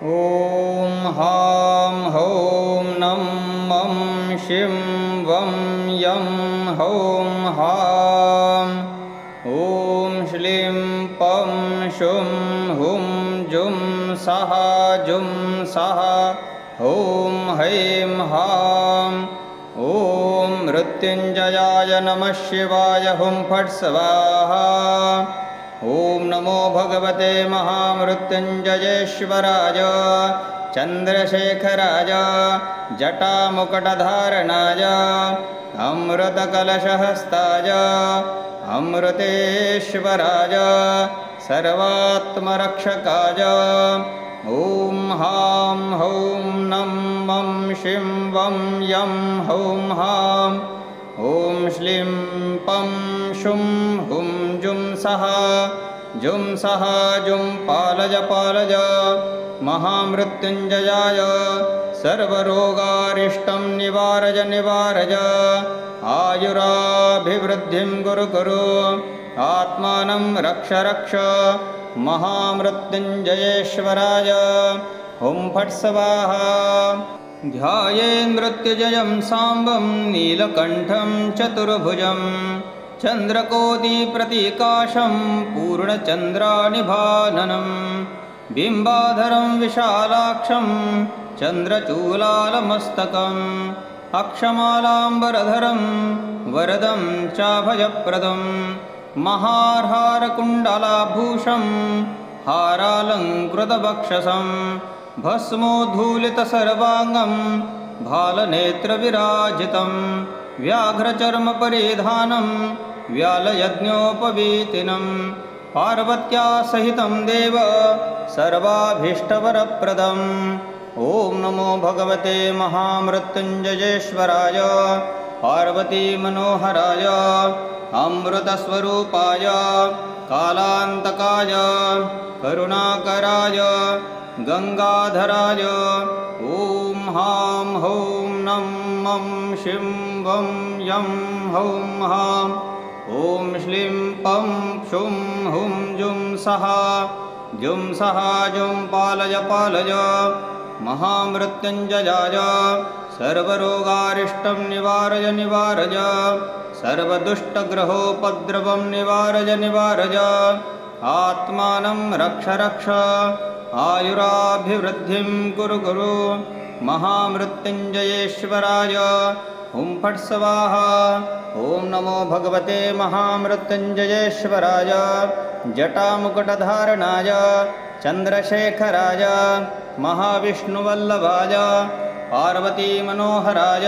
ॐ हां हौं नं मं शिं वं यं हौं हां ॐ श्लीं पं शुं हुं जुं सः जुं सः ॐ हैं हां ॐ मृत्युञ्जयाय नमः शिवाय हुं फट् स्वाहा। ॐ नमो भगवते महामृत्युञ्जयेश्वराय चन्द्रशेखराय जटामुकुटधारणाय अमृतकलशहस्ताय अमृतेश्वराय सर्वात्मरक्षकाय ॐ हां हौं नं मं शिं वं यं हौं हां ॐ श्लीं पं शुं हुं जुं सः जुं पालय पालय महामृत्युञ्जयाय सर्वरोगारिष्टं निवारय निवारय आयुराभिवृद्धिं कुरु कुरु आत्मानं रक्ष रक्ष महामृत्युञ्जयेश्वराय हुं फट् स्वाहा। ध्यायेन्मृत्युजयं साम्बं नीलकण्ठं चतुर्भुजं चन्द्रकोटिप्रतीकाशं पूर्णचन्द्रानिभाननं बिम्बाधरं विशालाक्षं चन्द्रचूलालमस्तकम् अक्षमालाम्बरधरं वरदं चाभयप्रदं महार्हारकुण्डलाभूषं हारालङ्कृतवक्षसं भस्मोद्धूलितसर्वाङ्गं भालनेत्रविराजितं व्याघ्रचर्मपरिधानं व्यालयज्ञोपवीतिनं पार्वत्या सहितं देव सर्वाभीष्टवरप्रदम् ॐ नमो भगवते महामृत्युञ्जयेश्वराय पार्वतीमनोहराय अमृतस्वरूपाय कालान्तकाय करुणाकराय गंगाधराय ॐ हां हौं नं मं शिं वं यं हौं हां ॐ श्लीं पं शुं हुं जुं सः जुं पालय पालय महामृत्युञ्जयाय सर्वरोगारिष्टं निवारय निवारय सर्वदुष्टग्रहोपद्रवं निवारय निवारय आत्मानं रक्ष रक्ष आयुराभिवृद्धिं कुरु कुरु महामृत्युञ्जयेश्वराय हुं फट् स्वाहा। ॐ नमो भगवते महामृत्युञ्जयेश्वराय जटामुकुटधारणाय चन्द्रशेखराय महाविष्णुवल्लभाय पार्वतीमनोहराय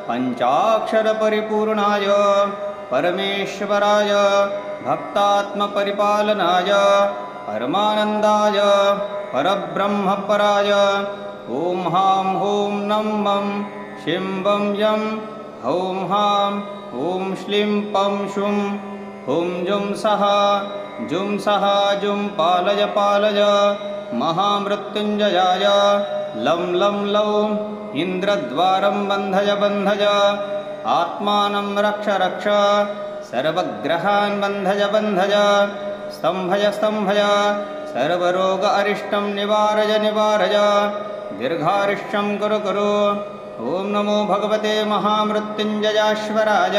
पञ्चाक्षरपरिपूर्णाय परमेश्वराय भक्तात्मपरिपालनाय परमानन्दाय परब्रह्मपराय ॐ हां हौं नं मं शिं वं यं हौं हां ॐ श्लीं पं शुं हुं जुं सः जुं पालय पालय महामृत्युञ्जयाय लं लं लौं इन्द्रद्वारं बन्धय बन्धय आत्मानं रक्ष रक्ष सर्वग्रहान् बन्धय बन्धय स्तम्भय स्तम्भय सर्वरोग अरिष्टं निवारय निवारय दीर्घायुष्यं कुरु कुरु ॐ नमो भगवते महामृत्युञ्जयेश्वराय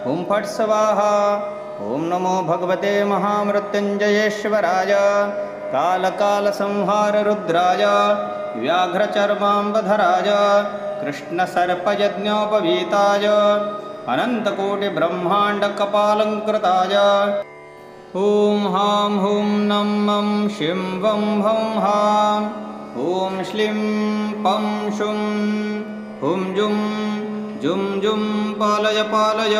हुं फट् स्वाहा। ॐ नमो भगवते महामृत्युञ्जयेश्वराय कालकालसंहाररुद्राय व्याघ्रचर्माम्बधराय कृष्णसर्पयज्ञोपवीताय अनन्तकोटिब्रह्माण्डकपालङ्कृताय ॐ हां हौं नं मं शिं वं हौं हां ॐ श्लीं पं शुं हुं जुं पालय पालय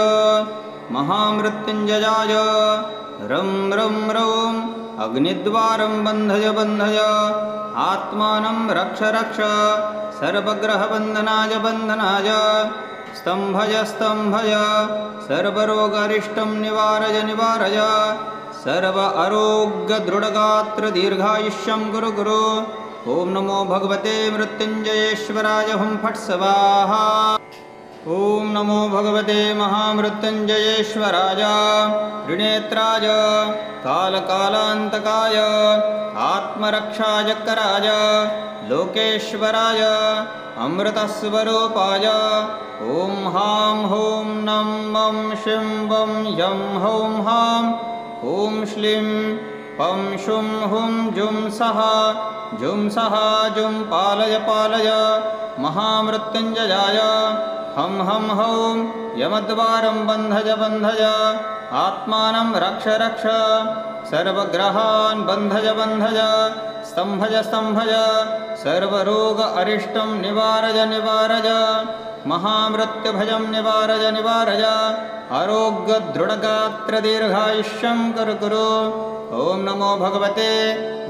महामृत्युञ्जयाय रं रं रौं अग्निद्वारं बन्धय बन्धय आत्मानं रक्ष रक्ष सर्वग्रहबन्धनाय बन्धनाय स्तम्भय स्तम्भय सर्वरोगारिष्टं निवारय निवारय सर्व आरोग्यदृढगात्र दीर्घायुष्यं कुरु कुरु ॐ नमो भगवते मृत्युञ्जयेश्वराय हुं फट् स्वाहा। ॐ नमो भगवते महामृत्युञ्जयेश्वराय त्रिनेत्राय कालकालान्तकाय आत्मरक्षायकराय लोकेश्वराय अमृतस्वरूपाय ॐ हां हूं नं मं शिं वं यं हौं हां ॐ श्लीं पं शुं हुं जुं सः जुं पालय पालय महामृत्युञ्जयाय हं हं हौं यमद्वारं बन्धय बन्धय आत्मानं रक्ष रक्ष सर्वग्रहान् बन्धय बन्धय स्तम्भय स्तम्भय सर्वरोग अरिष्टं निवारय निवारय महामृत्युभयं निवारय निवारय आरोग्यदृढगात्रदीर्घायुष्यं कुरु कुरु ॐ नमो भगवते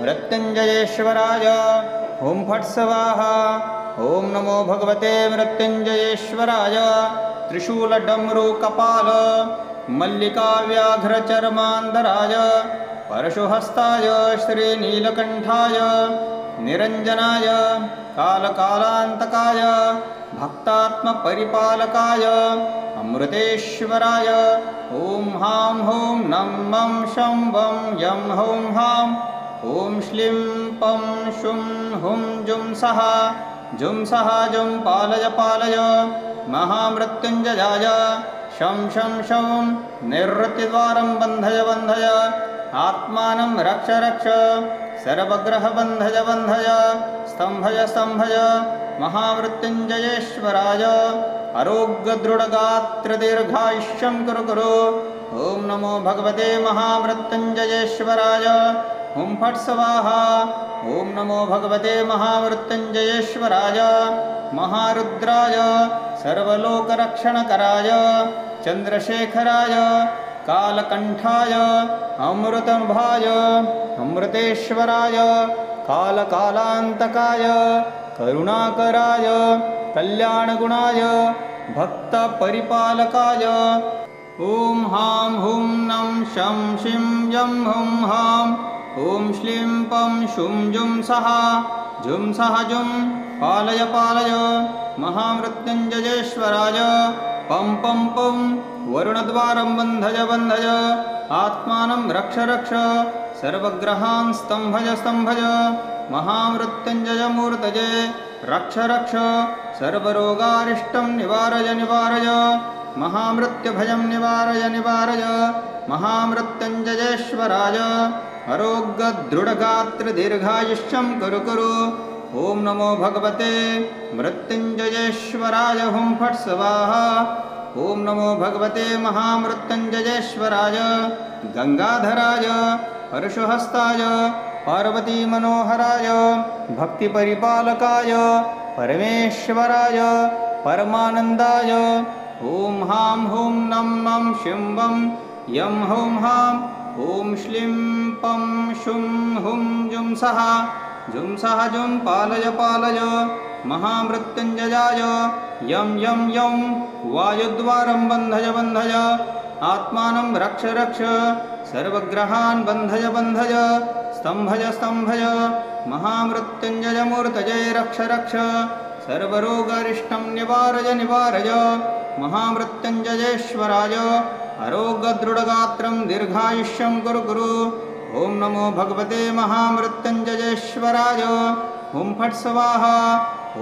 मृत्युञ्जयेश्वराय ॐ फट् स्वाहा ॐ नमो भगवते मृत्युञ्जयेश्वराय त्रिशूलडमरुकपाल मल्लिकाव्याघ्रचर्मान्धराय परशुहस्ताय श्रीनीलकण्ठाय निरञ्जनाय कालकालान्तकाय भक्तात्मपरिपालकाय अमृतेश्वराय ॐ हां हूं नं मं शं वं यं हौं हां ॐ श्लीं पं शुं हुं जुं सः जुं पालय पालय महामृत्युञ्जयाय शं शं शं निवृत्तिद्वारं बन्धय बन्धय आत्मानं रक्ष रक्ष सर्वग्रह बन्धय बन्धय स्तम्भय स्तम्भय महामृत्युञ्जयेश्वराय आरोग्यदृढगात्रदीर्घायुष्यं कुरु कुरु ॐ नमो भगवते महामृत्युञ्जयेश्वराय ॐ फट् स्वाहा ॐ नमो भगवते महामृत्युञ्जयेश्वराय महारुद्राय सर्वलोकरक्षणकराय चन्द्रशेखराय कालकण्ठाय अमृतभाय अमृतेश्वराय कालकालान्तकाय करुणाकराय कल्याणगुणाय भक्तपरिपालकाय ॐ हां हूं नं शं शिं यं हौं हां ॐ श्लीं पं शुं जुं सः जुं पालय पालय महामृत्युञ्जयेश्वराय पं पं पं वरुणद्वारं बन्धय बन्धय आत्मानं रक्ष रक्ष सर्वग्रहान् स्तम्भय स्तम्भय महामृत्युञ्जयमूर्तये रक्ष रक्ष सर्वरोगारिष्टं निवारय निवारय महामृत्युभयं निवारय निवारय महामृत्युञ्जयेश्वराय आरोग्यदृढगात्रदीर्घायुष्यं कुरु कुरु ॐ नमो भगवते मृत्युञ्जयेश्वराय हुं फट् स्वाहा ॐ नमो भगवते महामृत्युञ्जयेश्वराय गंगाधराय परशुहस्ताय पार्वतीमनोहराय भक्तिपरिपालकाय परमेश्वराय परमानन्दाय ॐ हां हूं नं मं शिं वं यं हौं हां ॐ श्लीं पं शुं हुं जुं सः जुं पालय पालय महामृत्युञ्जयाय यं यं यं वायुद्वारं बन्धय बन्धय आत्मानं रक्ष रक्ष सर्वग्रहान् बन्धय बन्धय स्तम्भय स्तम्भय महामृत्युञ्जयमूर्तये रक्ष रक्ष सर्वरोगारिष्टं निवारय निवारय महामृत्युञ्जयेश्वराय आरोग्यदृढगात्रं दीर्घायुष्यं कुरु कुरु ॐ नमो भगवते महामृत्युञ्जयेश्वराय ॐ फट् स्वाहा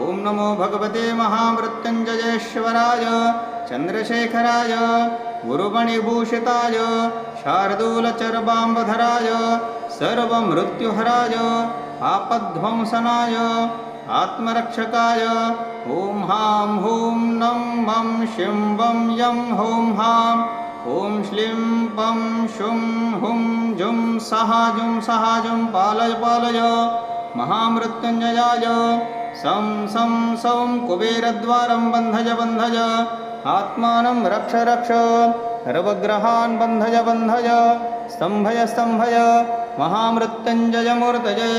ॐ नमो भगवते महामृत्युञ्जयेश्वराय चन्द्रशेखराय गुरुमणिभूषिताय शार्दूलचर्वाम्बधराय सर्वमृत्युहराय आपद्ध्वंसनाय आत्मरक्षकाय ॐ हां हूं नं मं शिं वं यं हौं हां ॐ श्लीं पं शुं हुं जुं सः जुं पालय पालय महामृत्युञ्जयाय सं सौं कुबेरद्वारं बन्धय बन्धय आत्मानं रक्ष रक्ष सर्वग्रहान् बन्धय बन्धय स्तम्भय स्तम्भय महामृत्युञ्जयमूर्तये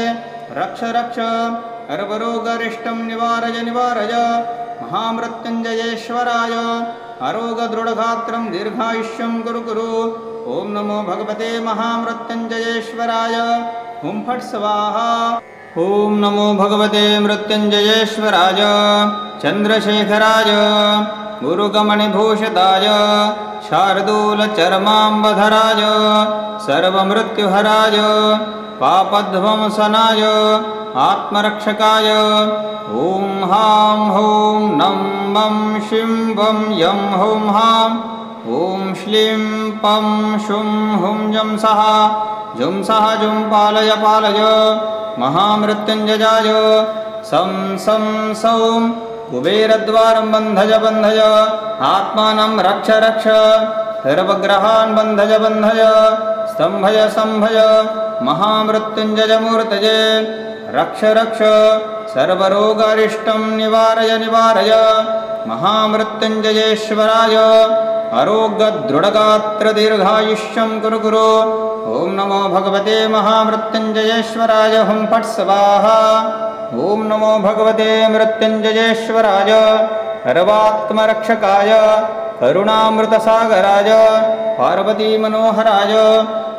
रक्ष रक्ष सर्वरोगरिष्टं निवारय निवारय महामृत्युञ्जयेश्वराय आरोग्यदृढगात्रं दीर्घायुष्यं कुरु कुरु ॐ नमो भगवते महामृत्युञ्जयेश्वराय हुं फट् स्वाहा ॐ नमो भगवते मृत्युञ्जयेश्वराय चन्द्रशेखराय गुरुगमणिभूषिताय शार्दूलचर्माम्बधराय सर्वमृत्युहराय पापध्वंसनाय आत्मरक्षकाय ॐ हां हौं नं मं शिं वं यं हौं हां ॐ श्लीं पं शुं हुं जं सः जुं पालय पालय महामृत्युञ्जयाय सं सौं कुबेरद्वारं बन्धय बन्धय आत्मानं रक्ष रक्ष सर्वग्रहान् बन्धय बन्धय स्तम्भय स्तम्भय महामृत्युञ्जयमूर्तये रक्ष रक्ष सर्वरोगारिष्टं निवारय निवारय महामृत्युञ्जयेश्वराय आरोग्यदृढगात्रदीर्घायुष्यं कुरु कुरु ॐ नमो भगवते महामृत्युञ्जयेश्वराय हुं फट् स्वाहा ॐ नमो भगवते मृत्युञ्जयेश्वराय सर्वात्मरक्षकाय करुणामृतसागराय पार्वतीमनोहराय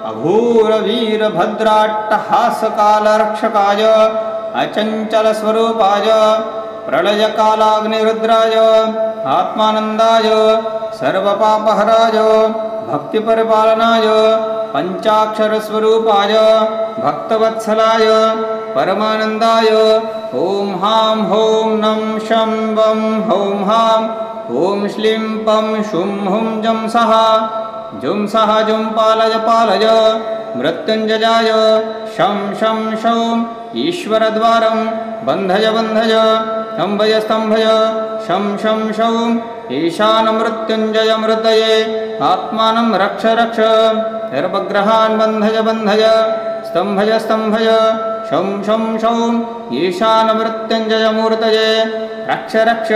अघोरवीरभद्राट्टहासकालरक्षकाय अचञ्चलस्वरूपाय प्रलयकालाग्निरुद्राय आत्मानन्दाय सर्वपापहराय भक्तिपरिपालनाय पञ्चाक्षरस्वरूपाय भक्तवत्सलाय परमानन्दाय ॐ हां हौं नं शं वं हौं हां ॐ श्लीं पं शुं हुं जं सः जुं पालय पालय मृत्युञ्जयाय शं शं शौं ईश्वरद्वारं बन्धय बन्धय स्तम्भय स्तम्भय शं शं शौं ईशानमृत्युञ्जयमृतये आत्मानं रक्ष रक्ष सर्वग्रहान् बन्धय बन्धय स्तम्भय स्तम्भय शं शं शौं ईशानमृत्युञ्जयमूर्तये रक्ष रक्ष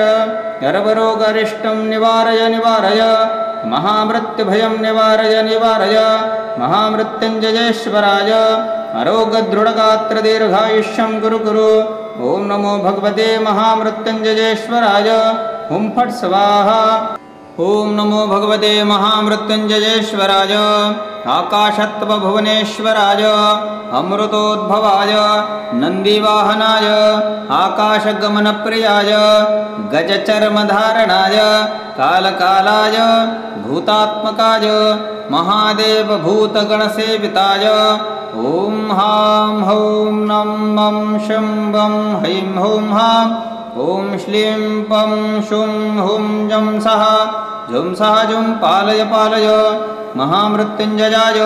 सर्वरोगरिष्टं निवारय निवारय महामृत्युभयं निवारय निवारय महामृत्युञ्जयेश्वराय आरोग्यदृढगात्रदीर्घायुष्यं कुरु कुरु ॐ नमो भगवते महामृत्युञ्जयेश्वराय हुं फट् स्वाहा ॐ नमो भगवते महामृत्युञ्जयेश्वराय आकाशत्वभुवनेश्वराय अमृतोद्भवाय नन्दिवाहनाय आकाशगमनप्रियाय गजचर्मधारणाय कालकालाय भूतात्मकाय महादेवभूतगणसेविताय ॐ हां हौं नं मं शिं वं हैं हौं हां ॐ श्लीं पं शुं हुं जं सः जुं पालय पालय महामृत्युञ्जयाय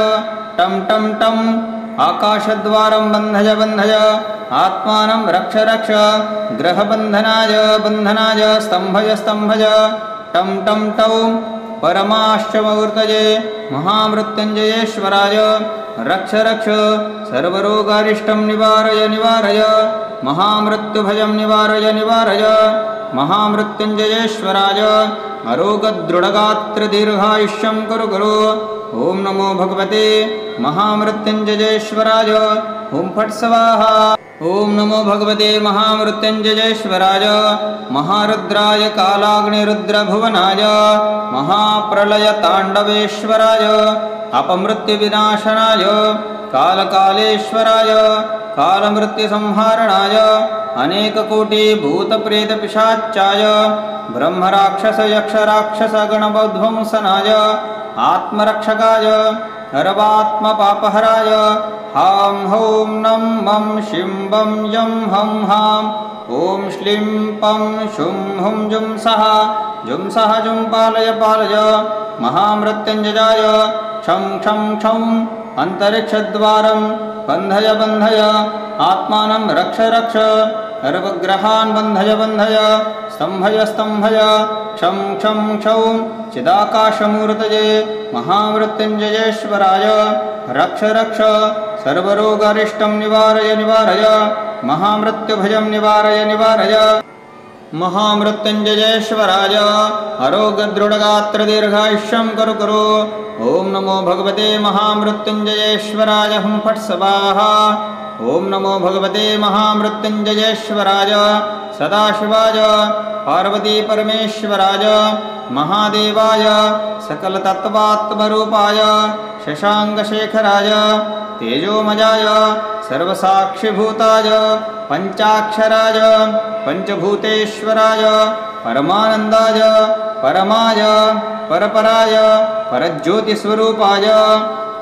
टं टं टं आकाशद्वारं बन्धय बन्धय आत्मानं रक्ष रक्ष ग्रहबन्धनाय बन्धनाय स्तम्भय स्तम्भय टं टं टौ परमाश्चमूर्तये महामृत्युञ्जयेश्वराय रक्ष रक्ष सर्वरोगारिष्टं निवारय निवारय महामृत्युभयं निवारय निवारय महामृत्युञ्जयेश्वराय आरोग्यदृढगात्रदीर्घायुष्यं कुरु कुरु ॐ नमो भगवते महामृत्युञ्जयेश्वराय हुं फट् स्वाहा ॐ नमो भगवते महामृत्युञ्जयेश्वराय महारुद्राय कालाग्निरुद्रभुवनाय महाप्रलयताण्डवेश्वराय अपमृत्युविनाशनाय कालकालेश्वराय कालमृत्युसंहारणाय अनेककोटिभूतप्रेतपिशाचाय ब्रह्मराक्षसयक्षराक्षसगणध्वंसनाय आत्मरक्षकाय सर्वात्मपापहराय हां हौं नं मं शिं वं यं हं हां ॐ श्लीं पं शुं हुं जुं सः जुं पालय पालय महामृत्युञ्जयाय क्षं क्षं क्षं अन्तरिक्षद्वारं बन्धय बन्धय आत्मानं रक्ष रक्ष सर्वग्रहान् बन्धय बन्धय स्तम्भय स्तम्भय क्षं क्षं क्षौं चिदाकाशमूर्तये महामृत्युञ्जयेश्वराय रक्ष रक्ष सर्वरोगारिष्टं निवारय निवारय महामृत्युभयं निवारय निवारय महामृत्युञ्जयेश्वराय आरोग्यदृढगात्रदीर्घायुष्यं कुरु कुरु ॐ नमो भगवते महामृत्युञ्जयेश्वराय हुं फट् स्वाहा ॐ नमो भगवते महामृत्युञ्जयेश्वराय सदाशिवाय पार्वतीपरमेश्वराय महादेवाय सकलतत्त्वात्मरूपाय शशाङ्कशेखराय तेजोमयाय सर्वसाक्षिभूताय पञ्चाक्षराय पञ्चभूतेश्वराय परमानन्दाय परमाय परपराय परज्योतिस्वरूपाय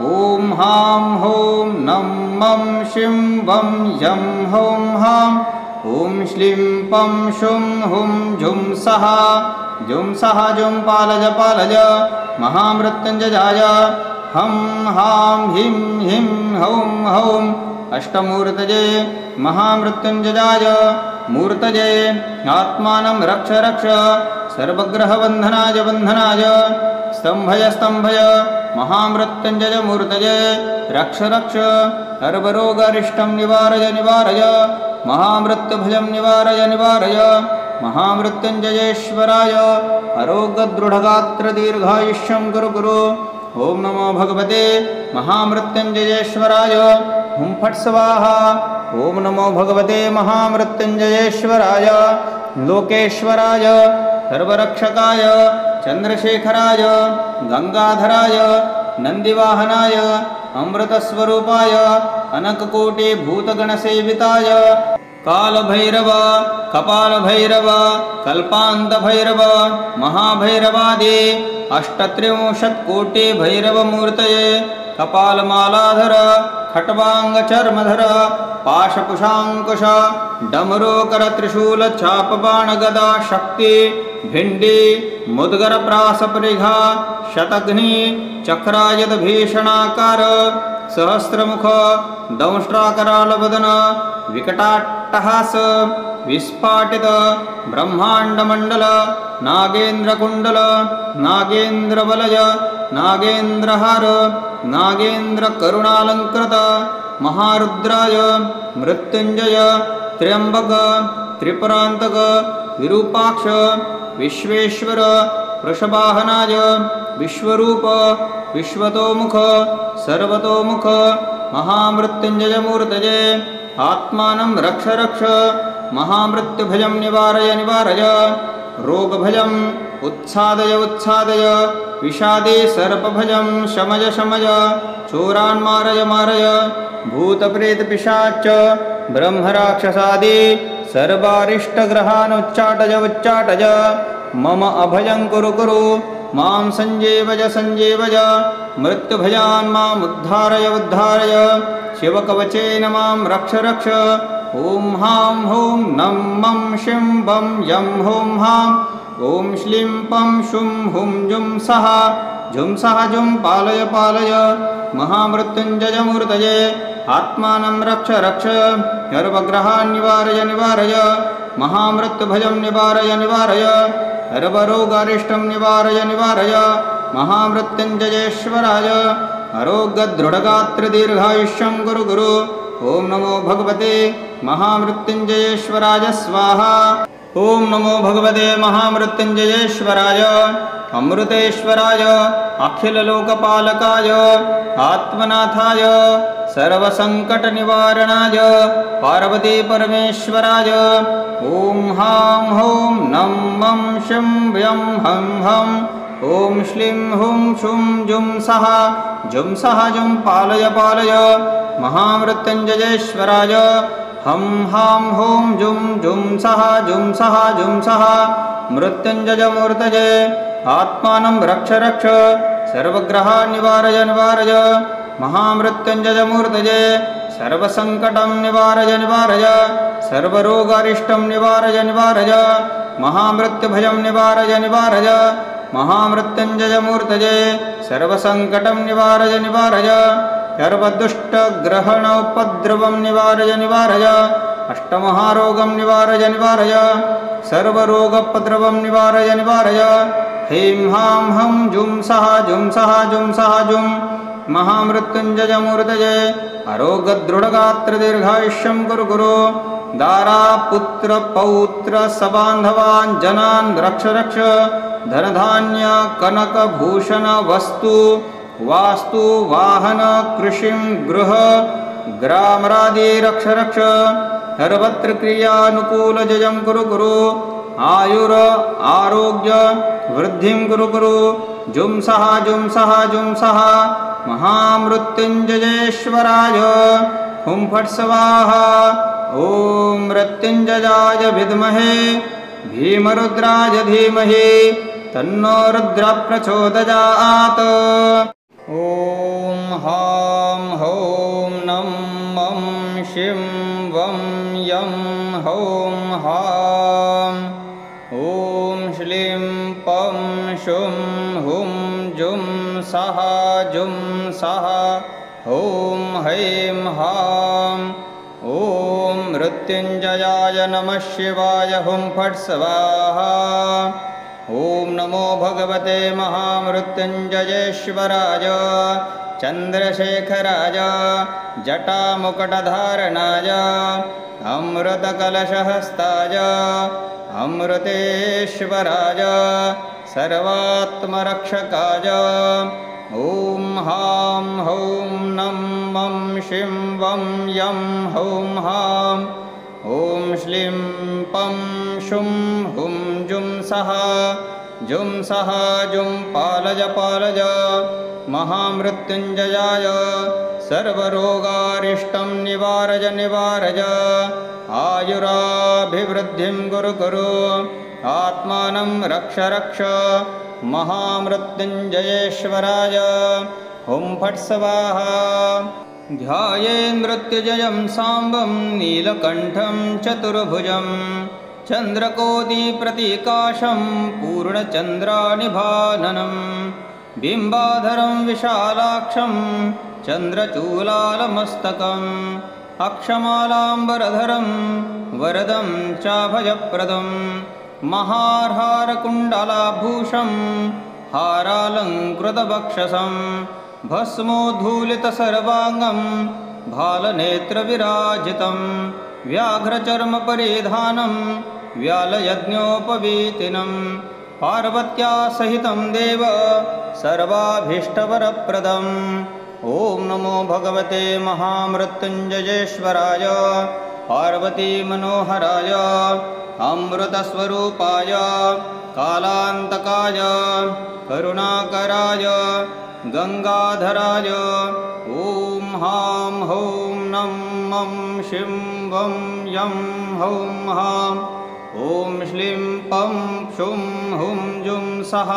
ॐ हां हौं नं मं शिं वं यं हौं हां ॐ श्लीं पं शुं हुं जुं सः जुं पालय महामृत्युञ्जयाय हं हां हिं हिं हौं हौं अष्टमूर्तये महामृत्युञ्जयाय मूर्तये आत्मानं रक्ष रक्ष सर्वग्रहबन्धनाय बन्धनाय स्तंभय महामृत्युञ्जय मूर्तये रक्ष रक्ष सर्वरोगारिष्टं निवारय महामृत्युभयं निवारय महामृत्युञ्जयेश्वराय आरोग्यदृढगात्रदीर्घायुष्यं कुरु ॐ नमो भगवते महामृत्युञ्जयेश्वराय हुं फट् स्वाहा ॐ नमो भगवते महामृत्युञ्जयेश्वराय लोकेश्वराय सर्वरक्षकाय चन्द्रशेखराय गंगाधराय नन्दिवाहनाय अमृतस्वरूपाय अनककोटिभूतगणसेविताय कालभैरव कपालभैरव कल्पान्तभैरव महाभैरवादि अष्टत्रिंशत्कोटिभैरवमूर्तये कपालमालाधर खट्वाङ्गचर्मधर पाशकुशाङ्कुश डमरुकरत्रिशूलचापबाणगदा शक्ति भिण्डी मुद्गरप्रासपरिघा शतघ्नि चक्रायुधभीषणाकार सहस्रमुख दंष्ट्राकरालवदन विकटाट्टहास विस्फाटित ब्रह्माण्डमण्डल नागेन्द्रकुण्डल नागेन्द्रवलय नागेन्द्रहार नागेन्द्रकरुणालङ्कृत महारुद्राय मृत्युञ्जय त्र्यम्बक त्रिपुरान्तक विरूपाक्ष विश्वेश्वर वृषभाहनाय विश्वरूप विश्वतोमुख सर्वतोमुख महामृत्युञ्जयमूर्तये आत्मानं रक्ष रक्ष महामृत्युभयं निवारय रोगभयम् उत्सादय विषादे सर्पभयं शमय चोरान् मारय भूतप्रेतपिशाच ब्रह्मराक्षसादि सर्वारिष्टग्रहान् उच्चाटय मम अभयं कुरु मां सञ्जीवय मृत्युभयान् माम् उद्धारय शिवकवचेन मां रक्ष ॐ हां हौं नं मं शिं वं यं हौं हां ॐ श्लीं पं शुं हुं जुं सः जुं पालय महामृत्युञ्जयमूर्तये आत्मानं रक्ष सर्वग्रहान् निवारय महामृत्युभयं निवारय सर्वरोगारिष्टं निवारय महामृत्युञ्जयेश्वराय आरोग्यदृढगात्रदीर्घायुष्यं कुरु ॐ नमो भगवते महामृत्युञ्जयेश्वराय स्वाहा ॐ नमो भगवते महामृत्युञ्जयेश्वराय अमृतेश्वराय अखिललोकपालकाय आत्मनाथाय सर्वसङ्कटनिवारणाय पार्वतीपरमेश्वराय ॐ हां हौं नं मं शिं व्यं हं हं ॐ श्लीं हुं शुं जुं सः जुं पालय महामृत्युञ्जयेश्वराय हं हां हौं जुं सः मृत्युञ्जयमूर्तये आत्मानं रक्ष सर्वग्रहान् निवारय महामृत्युञ्जयमूर्तये सर्वसङ्कटं निवारय सर्वरोगारिष्टं निवारय महामृत्युभयं निवारय महामृत्युञ्जयमूर्तये सर्वसङ्कटं निवारय सर्वदुष्टग्रहणोपद्रवं निवारय अष्टमहारोगं निवारय सर्वरोगोपद्रवं निवारय ह्रीं हां हं जुं सः जुं महामृत्युञ्जयमूर्तये आरोग्यदृढगात्रदीर्घायुष्यं कुरु दारापुत्रपौत्र सबान्धवान् जनान् रक्ष धनधान्य कनकभूषण वस्तु वास्तु वाहन कृषिं गृह ग्रामरादि रक्ष सर्वत्र क्रियानुकूलजयं कुरु आयुर आरोग्य वृद्धिं कुरु जुं सः महामृत्युञ्जयेश्वराय हुं फट् स्वाहा ॐ मृत्युञ्जयाय विद्महे भीमरुद्राय धीमहि तन्नो रुद्रः प्रचोदयात्। ॐ हां हौं नं मं शिं वं यं हौं हां। ॐ श्लीं पं शुं हुं जुं सः जुं सः ॐ हैं हां। ॐ मृत्युञ्जयाय नमः शिवाय हुं फट् स्वाहा। ॐ नमो भगवते महामृत्युञ्जयेश्वराय चन्द्रशेखराय जटामुकुटधारणाय अमृतकलशहस्ताय अमृतेश्वराय सर्वात्मरक्षकाय। ॐ हां हौं नं मं शिं वं यं हौं हां। ॐ श्लीं पं शुं हुं जुं सः जुं पालय पालय। महामृत्युञ्जयाय सर्वरोगारिष्टं निवारय निवारय। आयुराभिवृद्धिं कुरु कुरु आत्मानं रक्ष रक्ष। महामृत्युञ्जयेश्वराय हुं फट् स्वाहा। ध्यायेन्मृत्युजयं साम्बं नीलकण्ठं चतुर्भुजं चन्द्रकोटिप्रतिकाशं पूर्णचन्द्रानिभाननं बिम्बाधरं विशालाक्षं चन्द्रचूलालमस्तकम् अक्षमालाम्बरधरं वरदं चाभयप्रदं महार्हारकुण्डलाभूषं हारालङ्कृतवक्षसं भस्मोद्धूलितसर्वाङ्गं भालनेत्रविराजितं व्याघ्रचर्मपरिधानं व्यालयज्ञोपवीतिनं पार्वत्या सहितं देव सर्वाभीष्टवरप्रदम्। ॐ नमो भगवते महामृत्युञ्जयेश्वराय पार्वतीमनोहराय अमृतस्वरूपाय कालान्तकाय करुणाकराय गंगाधराय। ॐ हां हौं नं मं शिं वं यं हौं हां। ॐ श्लीं पं शुं हुं जुं सः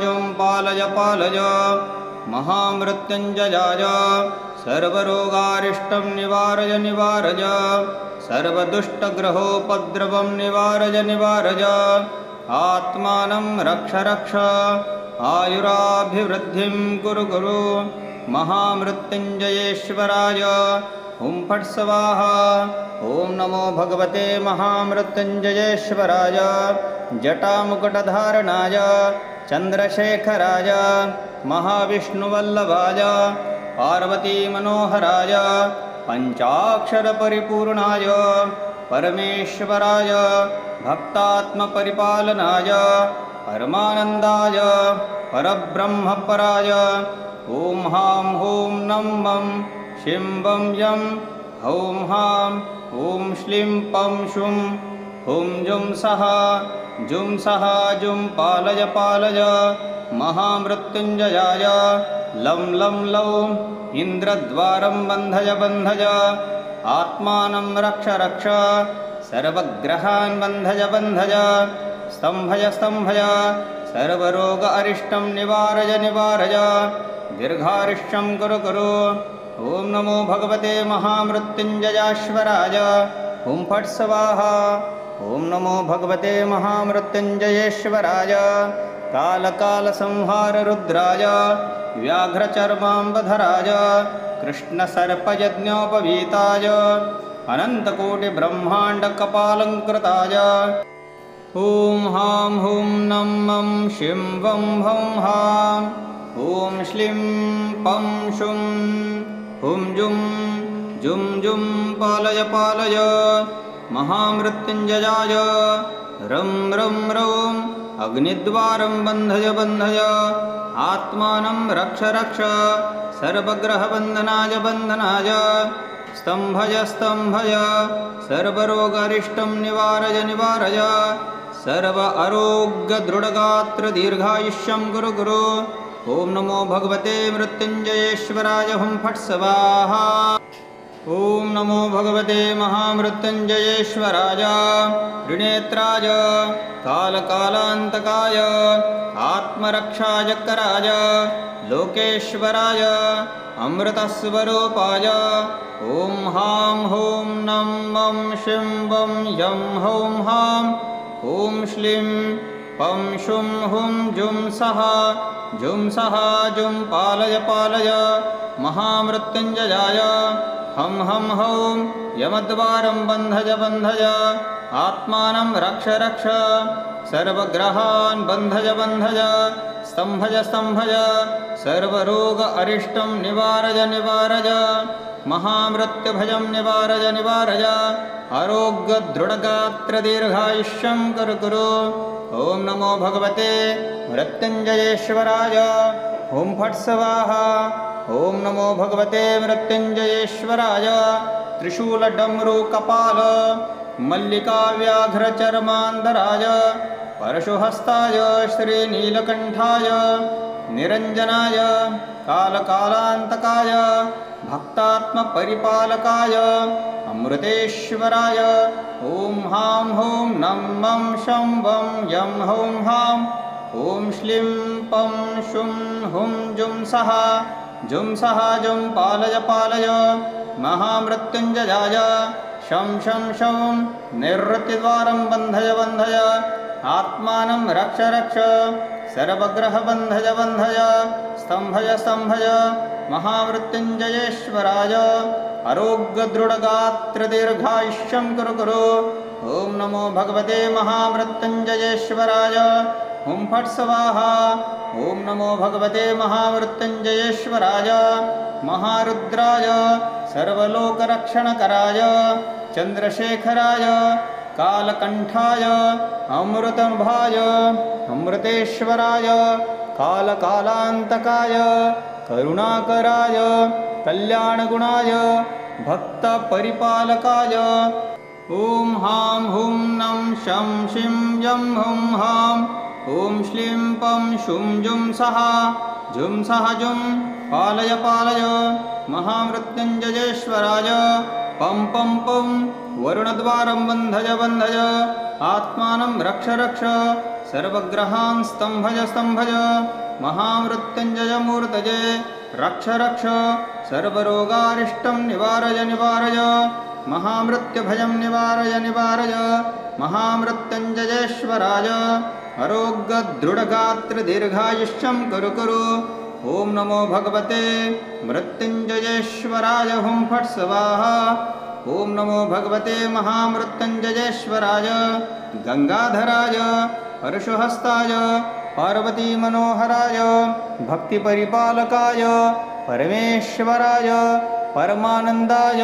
जुं पालय पालय। महामृत्युञ्जयाय सर्वरोगारिष्टं निवारय निवारय। सर्वदुष्टग्रहोपद्रवं निवारय निवारय। आत्मानं रक्ष रक्ष। आयुराभिवृद्धिं कुरु कुरु महामृत्युञ्जयेश्वराय हुं फट् स्वाहा। ॐ नमो भगवते महामृत्युञ्जयेश्वराय जटामुकुटधारणाय चन्द्रशेखराय महाविष्णुवल्लभाय पार्वतीमनोहराय पञ्चाक्षरपरिपूर्णाय परमेश्वराय भक्तात्मपरिपालनाय परमानन्दाय परब्रह्मपराय। ॐ हां हौं नं मं शिं वं यं हौं हां। ॐ श्लीं पं शुं हुं जुं सः जुं पालय पालय। महामृत्युञ्जयाय लं लं लौं इन्द्रद्वारं बन्धय बन्धय। आत्मानं रक्ष रक्ष। सर्वग्रहान् बन्धय बन्धय। स्तम्भय स्तम्भय। सर्वरोग अरिष्टं निवारय निवारय। दीर्घायुष्यं कुरु कुरु। ॐ नमो भगवते महामृत्युञ्जयेश्वराय हुं फट् स्वाहा। ॐ नमो भगवते महामृत्युञ्जयेश्वराय कालकालसंहार रुद्राय व्याघ्रचर्माम्बधराय कृष्णसर्पयज्ञोपवीताय अनन्तकोटिब्रह्माण्डकपालङ्कृताय। ॐ हां हौं नं मं शिं वं हौं हां। ॐ श्लीं पं शुं हुं जुं पालय पालय। महामृत्युञ्जयाय रं रं रौं अग्निद्वारं बन्धय बन्धय। आत्मानं रक्ष रक्ष। सर्वग्रहबन्धनाय बन्धनाय। स्तम्भय स्तम्भय। सर्वरोगारिष्टं निवारय निवारय। सर्व आरोग्यदृढगात्र दीर्घायुष्यं कुरु कुरु। ॐ नमो भगवते मृत्युञ्जयेश्वराय हुं फट् स्वाहा। ॐ नमो भगवते महामृत्युञ्जयेश्वराय त्रिनेत्राय कालकालान्तकाय आत्मरक्षायकराय लोकेश्वराय अमृतस्वरूपाय ॐ हां हूं नं मं शिं वं यं हौं हां ॐ श्लीं पं शुं हुं जुं सः जुं पालय पालय महामृत्युञ्जयाय हं हं हौं यमद्वारं बन्धय बन्धय आत्मानं रक्ष रक्ष सर्वग्रहान् बन्धय बन्धय स्तम्भय स्तम्भय सर्वरोग अरिष्टं निवारय निवारय महामृत्युभयं निवारय निवारय आरोग्यदृढगात्रदीर्घायुष्यं कुरु कुरु ॐ नमो भगवते मृत्युञ्जयेश्वराय ॐ फट् स्वाहा ॐ नमो भगवते मृत्युञ्जयेश्वराय त्रिशूलडमरुकपाल मल्लिकाव्याघ्रचर्मान्तराय परशुहस्ताय श्रीनीलकण्ठाय निरञ्जनाय कालकालान्तकाय भक्तात्मपरिपालकाय अमृतेश्वराय ॐ हां हूं नं मं शं वं यं हौं हां ॐ श्लीं पं शुं हुं जुं सः जुं पालय पालय महामृत्युञ्जयाय शं शं शं निवृत्तिद्वारं बन्धय बन्धय आत्मानं रक्ष रक्ष सर्वग्रहबन्धय बन्धय स्तम्भय स्तम्भय महामृत्युञ्जयेश्वराय आरोग्यदृढगात्रदीर्घायुष्यं कुरु कुरु ॐ नमो भगवते महामृत्युञ्जयेश्वराय ॐ फट् स्वाहा ॐ नमो भगवते महामृत्युञ्जयेश्वराय महारुद्राय सर्वलोकरक्षणकराय चन्द्रशेखराय कालकण्ठाय अमृतभाय अमृतेश्वराय कालकालान्तकाय करुणाकराय कल्याणगुणाय भक्तपरिपालकाय ॐ हां हूं नं शं शिं यं हौं हां ॐ श्लीं पं शुं जुं सः जुं पालय पालय महामृत्युञ्जयेश्वराय पं पं पं वरुणद्वारं बन्धय बन्धय आत्मानं रक्ष रक्ष सर्वग्रहान् स्तम्भय स्तम्भय महामृत्युञ्जयमूर्तये रक्ष रक्ष सर्वरोगारिष्टं निवारय निवारय महामृत्युभयं निवारय निवारय महामृत्युञ्जयेश्वराय आरोग्यदृढगात्रदीर्घायुष्यं कुरु कुरु ॐ नमो भगवते मृत्युञ्जयेश्वराय हुं फट् स्वाहा ॐ नमो भगवते महामृत्युञ्जयेश्वराय गङ्गाधराय परशुहस्ताय पार्वतीमनोहराय भक्तिपरिपालकाय परमेश्वराय परमानन्दाय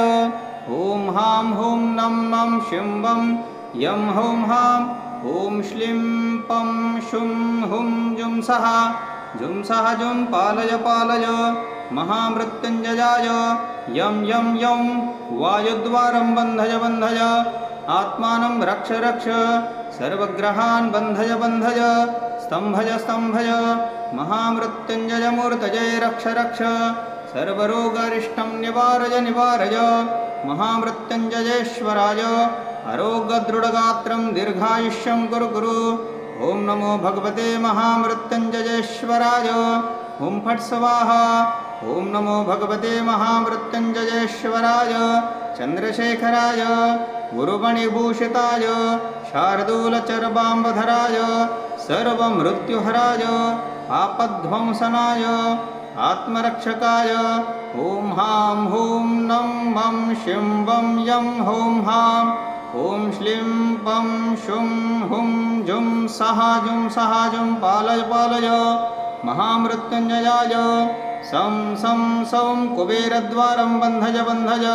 ॐ हां हूं नं मं शिं वं यं हौं हां ॐ श्लीं पं शुं हुं जुं सः जुं पालय पालय महामृत्युञ्जयाय यं यं यं वायुद्वारं बन्धय बन्धय आत्मानं रक्ष रक्ष सर्वग्रहान् बन्धय बन्धय स्तम्भय स्तम्भय महामृत्युञ्जयमूर्तये रक्ष रक्ष सर्वरोगारिष्टं निवारय निवारय महामृत्युञ्जयेश्वराय आरोग्यदृढगात्रं दीर्घायुष्यं कुरु कुरु ॐ नमो भगवते महामृत्युञ्जयेश्वराय ॐ फट् स्वाहा ॐ नमो भगवते महामृत्युञ्जयेश्वराय चन्द्रशेखराय गुरुमणिभूषिताय शार्दूलचर्बाम्बधराय सर्वमृत्युहराय आपद्ध्वंसनाय आत्मरक्षकाय ॐ हां हूं नं मं शिं वं यं हौं हां ॐ श्लीं पं शुं हुं जुं सः जुं पालय पालय महामृत्युञ्जयाय सं सौं कुबेरद्वारं बन्धय बन्धय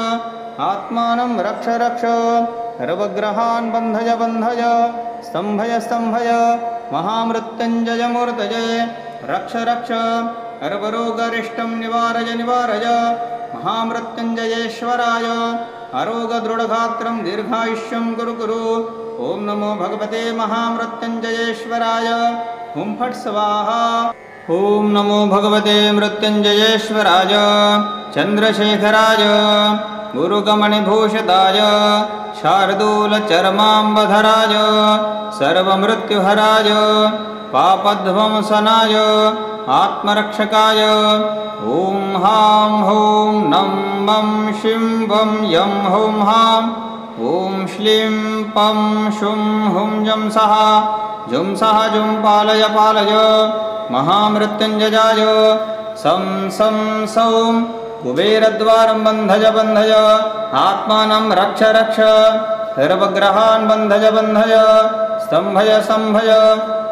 आत्मानं रक्ष रक्ष सर्वग्रहान् बन्धय बन्धय स्तम्भय स्तम्भय महामृत्युञ्जयमूर्तये रक्ष रक्ष सर्वरोगरिष्टं निवारय निवारय महामृत्युञ्जयेश्वराय आरोग्यदृढगात्रं दीर्घायुष्यं कुरु कुरु ॐ नमो भगवते महामृत्युञ्जयेश्वराय हुं फट् स्वाहा ॐ नमो भगवते मृत्युञ्जयेश्वराय चन्द्रशेखराय गुरुगमणिभूषिताय शार्दूलचर्माम्बधराय सर्वमृत्युहराय पापध्वंसनाय आत्मरक्षकाय ॐ हां हौं नं मं शिं वं यं हौं हां ॐ श्लीं पं शुं हुं जं सः जुं पालय पालय महामृत्युञ्जयाय सं सौं कुबेरद्वारं बन्धय बन्धय आत्मानं रक्ष रक्ष सर्वग्रहान् बन्धय बन्धय स्तम्भय स्तम्भय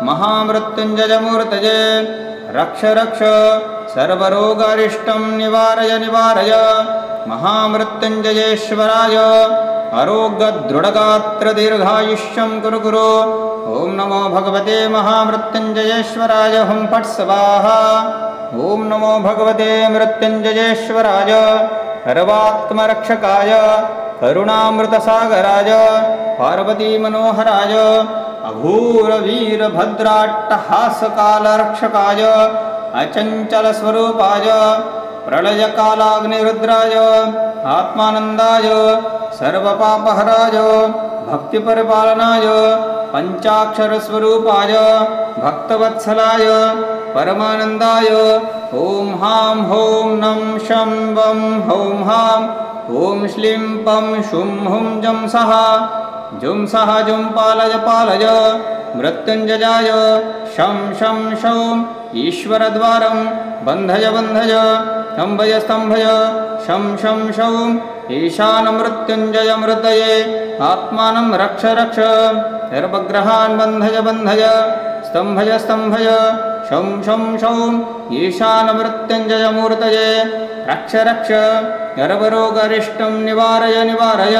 महामृत्युञ्जयमूर्तये रक्ष रक्ष सर्वरोगारिष्टं निवारय निवारय महामृत्युञ्जयेश्वराय आरोग्यदृढगात्रदीर्घायुष्यं कुरु कुरु ॐ नमो भगवते महामृत्युञ्जयेश्वराय हुं फट् स्वाहा ॐ नमो भगवते मृत्युञ्जयेश्वराय सर्वात्मरक्षकाय करुणामृतसागराय पार्वतीमनोहराय अघोरवीरभद्राट्टहासकालरक्षकाय अचञ्चलस्वरूपाय प्रलयकालाग्निरुद्राय आत्मानन्दाय सर्वपापहराय भक्तिपरिपालनाय पञ्चाक्षरस्वरूपाय भक्तवत्सलाय परमानन्दाय ॐ हां हौं नं शं वं हौं हां ॐ श्लीं पं शुं हुं जं सः जुं पालय पालय मृत्युञ्जयाय शं शौं ईश्वरद्वारं बन्धय बन्धय स्तम्भय स्तम्भय शं शौं ईशानमृत्युञ्जयमृतये आत्मानं रक्ष रक्ष सर्वग्रहान् बन्धय बन्धय स्तम्भय स्तम्भय शं शौं ईशानमृत्युञ्जयमूर्तये रक्ष रक्ष सर्वरोगरिष्टं निवारय निवारय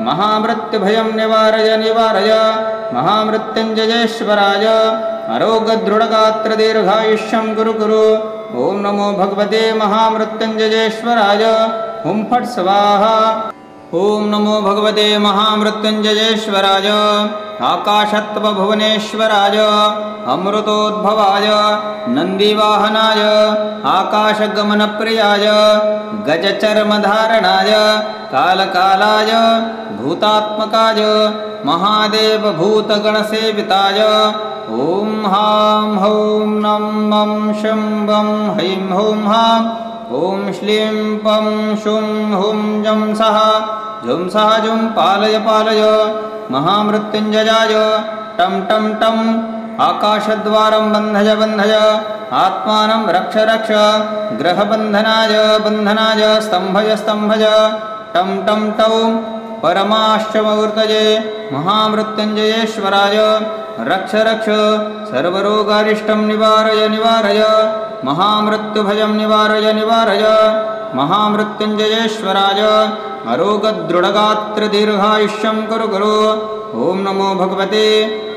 महामृत्युभयं निवारय निवारय महामृत्युञ्जयेश्वराय आरोग्यदृढगात्रदीर्घायुष्यं कुरु कुरु ॐ नमो भगवते महामृत्युञ्जयेश्वराय हुं फट् स्वाहा ॐ नमो भगवते महामृत्युञ्जयेश्वराय आकाशत्वभुवनेश्वराय अमृतोद्भवाय नन्दिवाहनाय आकाशगमनप्रियाय गजचर्मधारणाय कालकालाय भूतात्मकाय महादेवभूतगणसेविताय ॐ हां हौं नं मं शिं वं हैं हौं हां ॐ श्लीं पं शुं हुं जं सः जुं पालय पालय महामृत्युञ्जयाय टं टं टं आकाशद्वारं बन्धय बन्धय आत्मानं रक्ष रक्ष ग्रहबन्धनाय बन्धनाय स्तम्भय स्तम्भय टं टं टौ परमाश्चमूर्तये महामृत्युञ्जयेश्वराय रक्ष रक्ष सर्वरोगारिष्टं निवारय निवारय महामृत्युभयं निवारय निवारय महामृत्युञ्जयेश्वराय आरोग्यदृढगात्रदीर्घायुष्यं कुरु कुरु ॐ नमो भगवते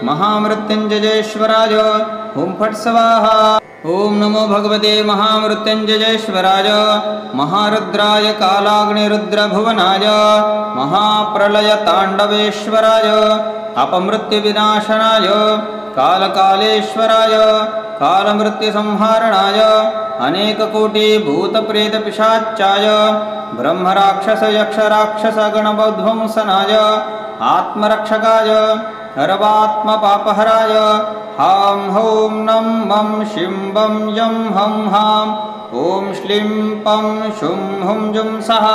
महामृत्युञ्जयेश्वराय हुं फट् स्वाहा ॐ नमो भगवते महामृत्युञ्जयेश्वराय महारुद्राय कालाग्निरुद्रभुवनाय महाप्रलयताण्डवेश्वराय अपमृत्युविनाशनाय कालकालेश्वराय कालमृत्युसंहारणाय अनेककोटिभूतप्रेतपिशाचाय ब्रह्मराक्षसयक्षराक्षसगणबध्वंसनाय आत्मरक्षकाय सर्वात्मपापहराय हां हौं नं मं शिं वं यं हं हां ॐ श्लीं पं शुं हुं जुं सः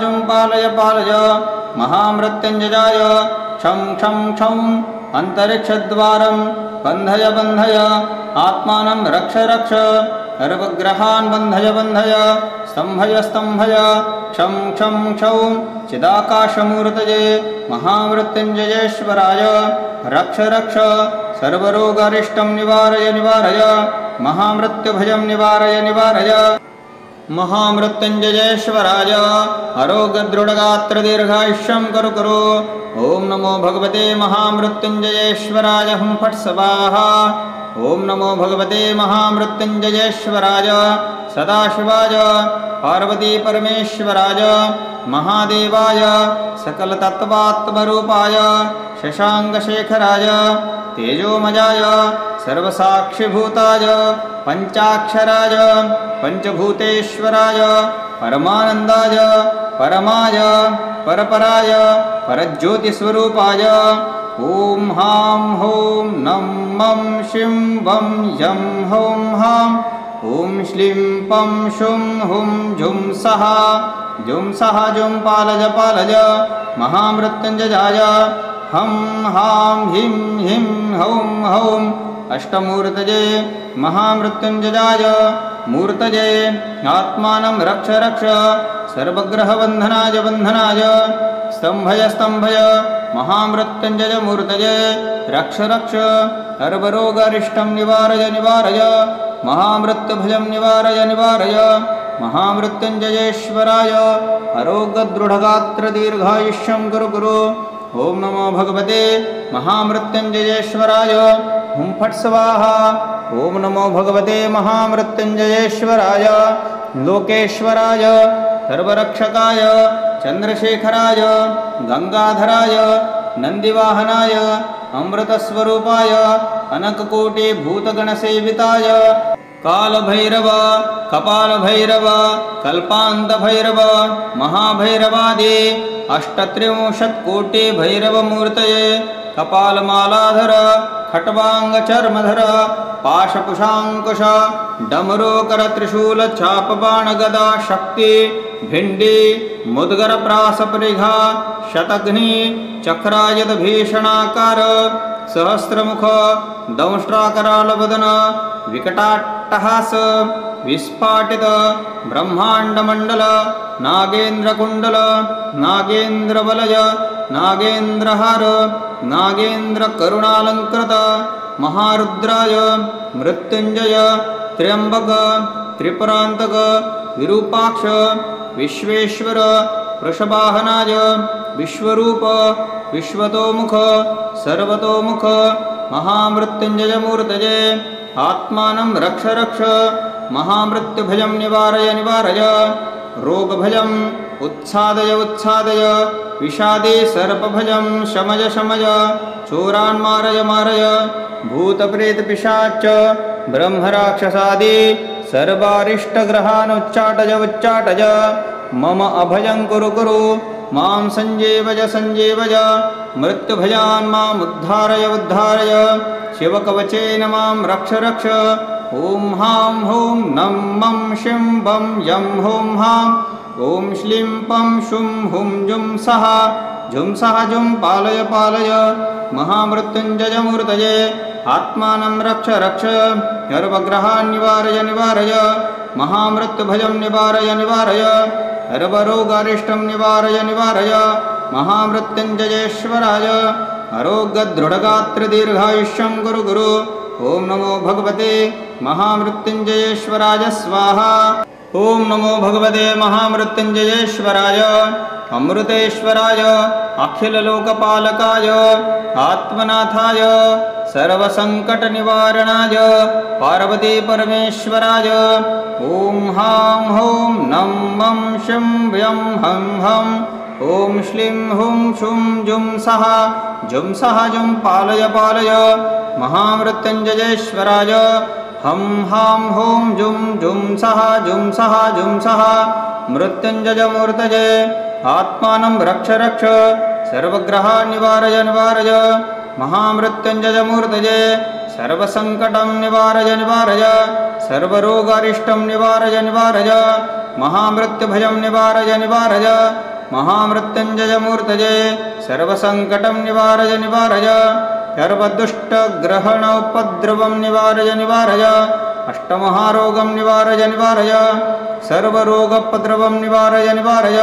जुं पालय पालय महामृत्युञ्जयाय क्षं क्षं अन्तरिक्षद्वारं बन्धय बन्धय आत्मानं रक्ष रक्ष सर्वग्रहान् बन्धय बन्धय स्तम्भय स्तम्भय क्षं क्षौं चिदाकाशमूर्तये महामृत्युञ्जयेश्वराय रक्ष रक्ष सर्वरोगारिष्टं निवारय निवारय महामृत्युभयं निवारय निवारय महामृत्युञ्जयेश्वराय आरोग्यदृढगात्रदीर्घायुष्यं कुरु कुरु ॐ नमो भगवते महामृत्युञ्जयेश्वराय हुं फट् स्वाहा ॐ नमो भगवते महामृत्युञ्जयेश्वराय सदाशिवाय पार्वतीपरमेश्वराय महादेवाय सकलतत्त्वात्मरूपाय शशाङ्कशेखराय तेजोमयाय सर्वसाक्षिभूताय पञ्चाक्षराय पञ्चभूतेश्वराय परमानन्दाय परमाय परपराय परज्योतिस्वरूपाय ॐ हां हौं नं मं शिं वं यं हौं हां ॐ श्लीं पं शुं हुं जुं सः जुं पालज पालज महामृत्युञ्जयाय हं हां हिं हिं हौं हौं अष्टमूर्तये महामृत्युञ्जयाय मूर्तये आत्मानं रक्ष रक्ष सर्वग्रहबन्धनाय बन्धनाय स्तम्भय स्तम्भय महामृत्युञ्जय मूर्तये रक्ष रक्ष सर्वरोगरिष्टं निवारय निवारय महामृत्युभयं निवारय निवारय महामृत्युञ्जयेश्वराय आरोग्यदृढगात्रदीर्घायुष्यं कुरु कुरु ॐ नमो भगवते महामृत्युञ्जयेश्वराय हुं फट् स्वाहा ॐ नमो भगवते महामृत्युञ्जयेश्वराय लोकेश्वराय सर्वरक्षकाय चन्द्रशेखराय गंगाधराय नन्दिवाहनाय अमृतस्वरूपाय अनककोटिभूतगणसेविताय कालभैरव कपालभैरव कल्पान्तभैरव महाभैरवादि अष्टत्रिंशत्कोटिभैरवमूर्तये कपालमालाधर खट्वाङ्गचर्मधर पाशपुषाङ्कुश डमरूकरत्रिशूलचापबाणगदा शक्ति भिण्डी मुद्गरप्रासपरिघा शतघ्नि चक्रायुधभीषणाकार सहस्रमुख दंष्ट्राकरालवदन विकटाट्टहास विस्फाटित ब्रह्माण्डमण्डल नागेन्द्रकुण्डल नागेन्द्रवलय नागेन्द्रहार नागेन्द्रकरुणालङ्कृत महारुद्राय मृत्युञ्जय त्र्यम्बक त्रिपुरान्तक विरूपाक्ष विश्वेश्वर वृषभाहनाय विश्वरूप विश्वतोमुख सर्वतोमुख महामृत्युञ्जयमूर्तये आत्मानं रक्ष रक्ष महामृत्युभयं निवारय निवारय रोगभयम् उत्सादय उत्सादय विषादे सर्पभयं शमय शमय चोरान् मारय मारय भूतप्रेतपिशाच ब्रह्मराक्षसादि सर्वारिष्टग्रहान् उच्चाटय उच्चाटय मम अभयं कुरु कुरु मां संजीवय संजीवय मृत्युभयान् मामुद्धारय उद्धारय शिवकवचेन मां रक्ष रक्ष ॐ हां हौं नं मं शिं वं यं हौं हां ॐ श्लीं पं शुं हुं जुं सः जुं पालय पालय महामृत्युञ्जयमूर्तये आत्मानं रक्ष रक्ष सर्वग्रहान् निवारय निवारय महामृत्युभयं निवारय निवारय सर्वरोगारिष्टं निवारय निवारय महामृत्युञ्जयेश्वराय आरोग्यदृढगात्रदीर्घायुष्यं कुरु कुरु ॐ नमो भगवते महामृत्युञ्जयेश्वराय स्वाहा ॐ नमो भगवते महामृत्युञ्जयेश्वराय अमृतेश्वराय अखिललोकपालकाय आत्मनाथाय सर्वसङ्कटनिवारणाय पार्वतीपरमेश्वराय ॐ हां हौं नं मं शिं व्यं हं हं ॐ श्लीं हुं शुं जुं सः जुं पालय पालय महामृत्युञ्जयेश्वराय हं हां हौं जुं सः मृत्युञ्जयमूर्तये आत्मानं रक्ष रक्ष सर्वग्रहान् निवारय निवारय महामृत्युञ्जयमूर्तये सर्वसङ्कटं निवारय निवारय सर्वरोगारिष्टं निवारय निवारय महामृत्युभयं निवारय निवारय महामृत्युञ्जयमूर्तये सर्वसङ्कटं निवारय निवारय सर्वदुष्टग्रहणोपद्रवं निवारय निवारय अष्टमहारोगं निवारय निवारय सर्वरोगोपद्रवं निवारय निवारय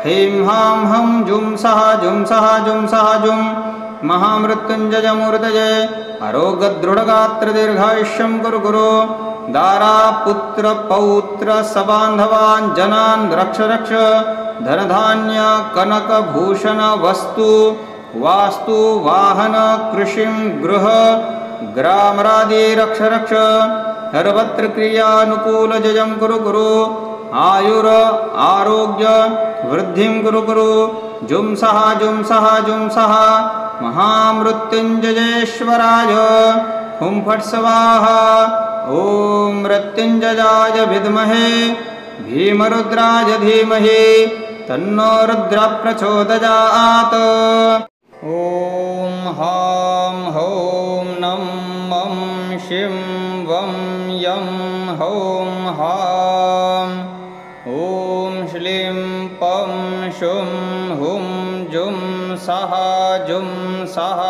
ह्रीं हां हं जुं सः जुं महामृत्युञ्जयमूर्तये आरोग्यदृढगात्रदीर्घायुष्यं कुरु कुरु दारापुत्र पौत्र सबान्धवान् जनान् रक्ष रक्ष धनधान्य कनकभूषण वस्तु वास्तु वाहन कृषिं गृह ग्रामरादि रक्ष रक्ष सर्वत्र क्रियानुकूलजयं कुरु कुरु आयुर आरोग्य वृद्धिं कुरु कुरु जुं सः महामृत्युञ्जयेश्वराय हुं फट् स्वाहा ॐ मृत्युञ्जयाय विद्महे भीमरुद्राय धीमहि तन्नो रुद्रः प्रचोदयात्। ॐ हां हौं नं मं शिं वं यं हौं हां। ॐ श्लीं पं शुं हुं जुं सः जुं सः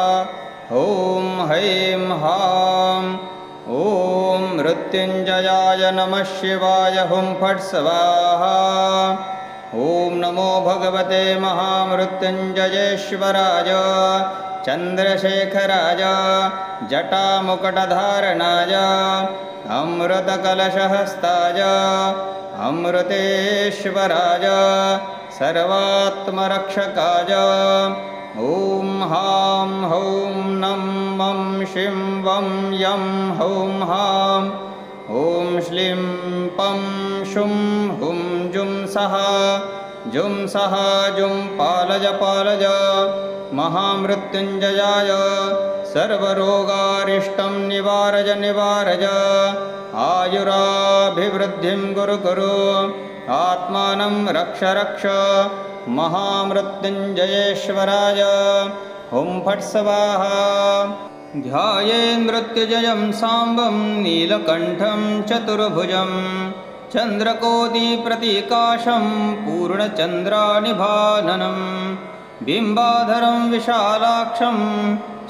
ॐ हैं हां। ॐ मृत्युञ्जयाय नमः शिवाय हुं फट् स्वाहा। ॐ नमो भगवते महामृत्युञ्जयेश्वराय चन्द्रशेखराय जटामुकुटधारणाय अमृतकलशहस्ताय अमृतेश्वराय सर्वात्मरक्षकाय। ॐ हां हौं नं मं शिं वं यं हौं हां। ॐ श्लीं पं शुं हुं जुं सः जुं पालय पालय। महामृत्युञ्जयाय सर्वरोगारिष्टं निवारय निवारय। आयुराभिवृद्धिं कुरु कुरु आत्मानं रक्ष रक्ष। महामृत्युञ्जयेश्वराय हुं फट् स्वाहा। ध्यायेन्मृत्युजयं साम्बं नीलकण्ठं चतुर्भुजं चन्द्रकोटिप्रतिकाशं पूर्णचन्द्रानिभाननं बिम्बाधरं विशालाक्षं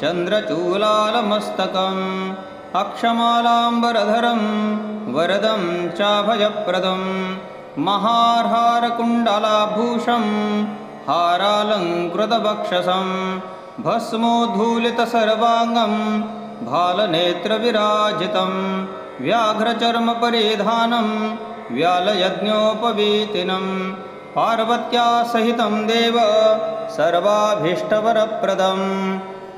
चन्द्रचूलालमस्तकम् अक्षमालाम्बरधरं वरदं चाभयप्रदं महार्हारकुण्डलाभूषं हारालङ्कृतवक्षसं भस्मोद्धूलितसर्वाङ्गं भालनेत्रविराजितं व्याघ्रचर्मपरिधानं व्यालयज्ञोपवीतिनं पार्वत्या सहितं देव सर्वाभीष्टवरप्रदम्।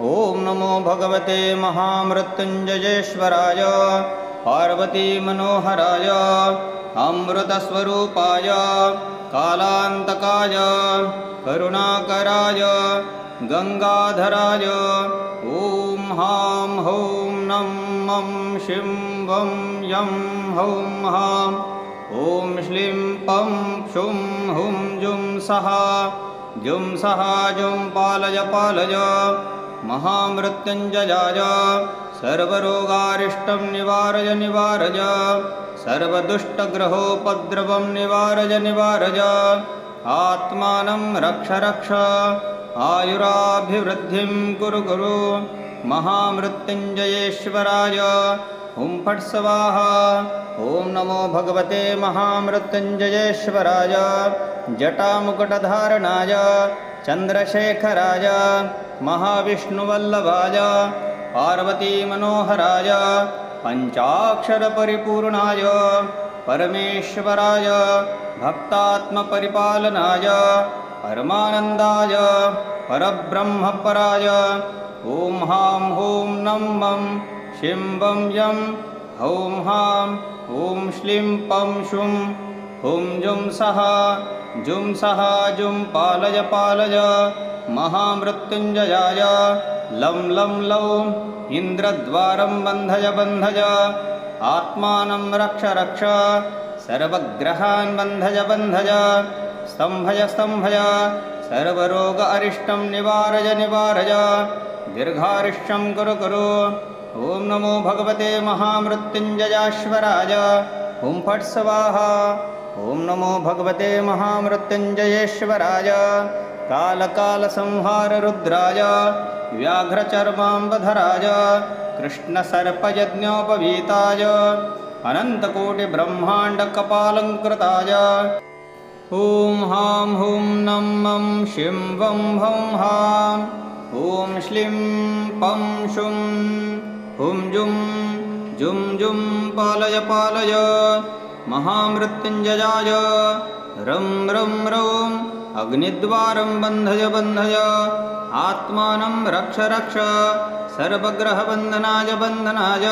ॐ नमो भगवते महामृत्युञ्जयेश्वराय पार्वतीमनोहराय अमृतस्वरूपाय कालान्तकाय करुणाकराय गंगाधराय। ॐ हां हौं नं मं शिं वं यं हौं हां। ॐ श्लीं पं शुं हुं जुं सः जुं पालय पालय। महामृत्युञ्जयाय सर्वरोगारिष्टं निवारय निवारय। सर्वदुष्टग्रहोपद्रवं निवारय निवारय। आत्मानं रक्ष रक्ष। आयुराभिवृद्धिं कुरु कुरु महामृत्युञ्जयेश्वराय हुं फट् स्वाहा। ॐ नमो भगवते महामृत्युञ्जयेश्वराय जटामुकुटधारणाय चन्द्रशेखराय महाविष्णुवल्लभाय पार्वतीमनोहराय पञ्चाक्षरपरिपूर्णाय परमेश्वराय भक्तात्मपरिपालनाय परमानन्दाय परब्रह्मपराय। ॐ हां हौं नं मं शिं वं यं हौं हां। ॐ श्लीं पं शुं हुं जुं सः जुं पालय पालय। महामृत्युञ्जयाय लं लं लौं इन्द्रद्वारं बन्धय बन्धय। आत्मानं रक्ष रक्ष। सर्वग्रहान् बन्धय बन्धय। स्तम्भय स्तम्भय। सर्वरोग अरिष्टं निवारय निवारय। दीर्घायुष्यं कुरु कुरु। ॐ नमो भगवते महामृत्युञ्जयेश्वराय हुं फट् स्वाहा। ॐ नमो भगवते महामृत्युञ्जयेश्वराय कालकालसंहाररुद्राय व्याघ्रचर्माम्बधराय कृष्णसर्पयज्ञोपवीताय अनन्तकोटिब्रह्माण्डकपालङ्कृताय। ॐ हां हौं नं मं शिं वं हौं हां। ॐ श्लीं पं शुं हुं जुं पालय पालय। महामृत्युञ्जयाय रं रं रौं अग्निद्वारं बन्धय बन्धय। आत्मानं रक्ष रक्ष। सर्वग्रहबन्धनाय बन्धनाय।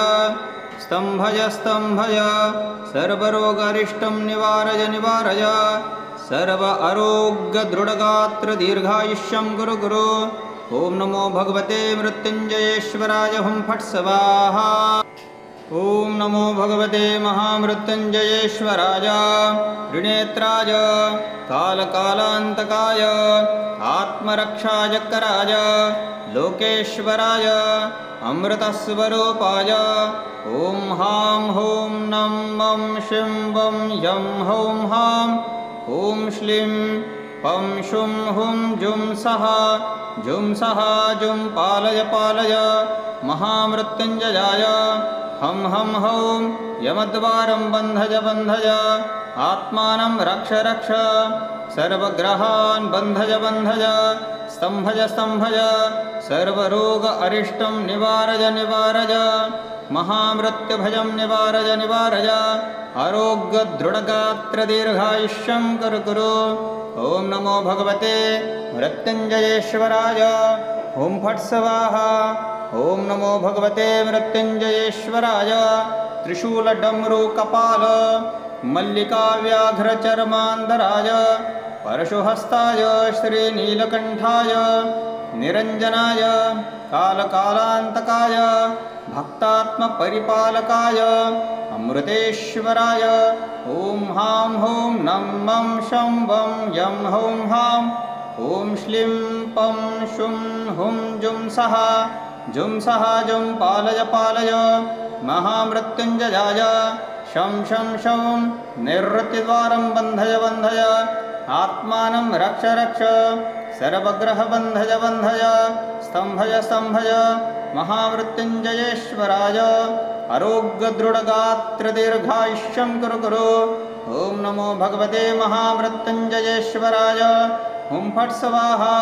स्तम्भय स्तम्भय। सर्वरोगारिष्टं निवारय निवारय। सर्व आरोग्यदृढगात्रदीर्घायुष्यं कुरु कुरु। ॐ नमो भगवते मृत्युञ्जयेश्वराय हुं फट् स्वाहा। ॐ नमो भगवते महामृत्युञ्जयेश्वराय त्रिनेत्राय कालकालान्तकाय आत्मरक्षायकराय लोकेश्वराय अमृतस्वरूपाय ॐ हां हूं नं मं शिं वं यं हौं हां ॐ श्लीं पं शुं हुं जुं सः जुं पालय पालय महामृत्युञ्जयाय हं हं हौं यमद्वारं बन्धय बन्धय आत्मानं रक्ष रक्ष सर्वग्रहान् बन्धय बन्धय स्तम्भय स्तम्भय सर्वरोग अरिष्टं निवारय निवारय महामृत्युभयं निवारय निवारय आरोग्यदृढगात्रदीर्घायुष्यं कुरु कुरु ॐ नमो भगवते मृत्युञ्जयेश्वराय ॐ फट् स्वाहा ॐ नमो भगवते मृत्युञ्जयेश्वराय त्रिशूलडमरुकपाल मल्लिकाव्याघ्रचर्मान्धराय परशुहस्ताय श्रीनीलकण्ठाय निरञ्जनाय कालकालान्तकाय भक्तात्मपरिपालकाय अमृतेश्वराय ॐ हां हूं नं मं शं वं यं हौं हां ॐ श्लीं पं शुं हुं जुं सः जुं पालय पालय महामृत्युञ्जयाय शं शं शं निवृत्तिद्वारं बन्धय बन्धय आत्मानं रक्ष रक्ष सर्वग्रहबन्धय बन्धय स्तम्भय स्तम्भय महामृत्युञ्जयेश्वराय आरोग्यदृढगात्रदीर्घायुष्यं कुरु कुरु ॐ नमो भगवते महामृत्युञ्जयेश्वराय ॐ फट् स्वाहा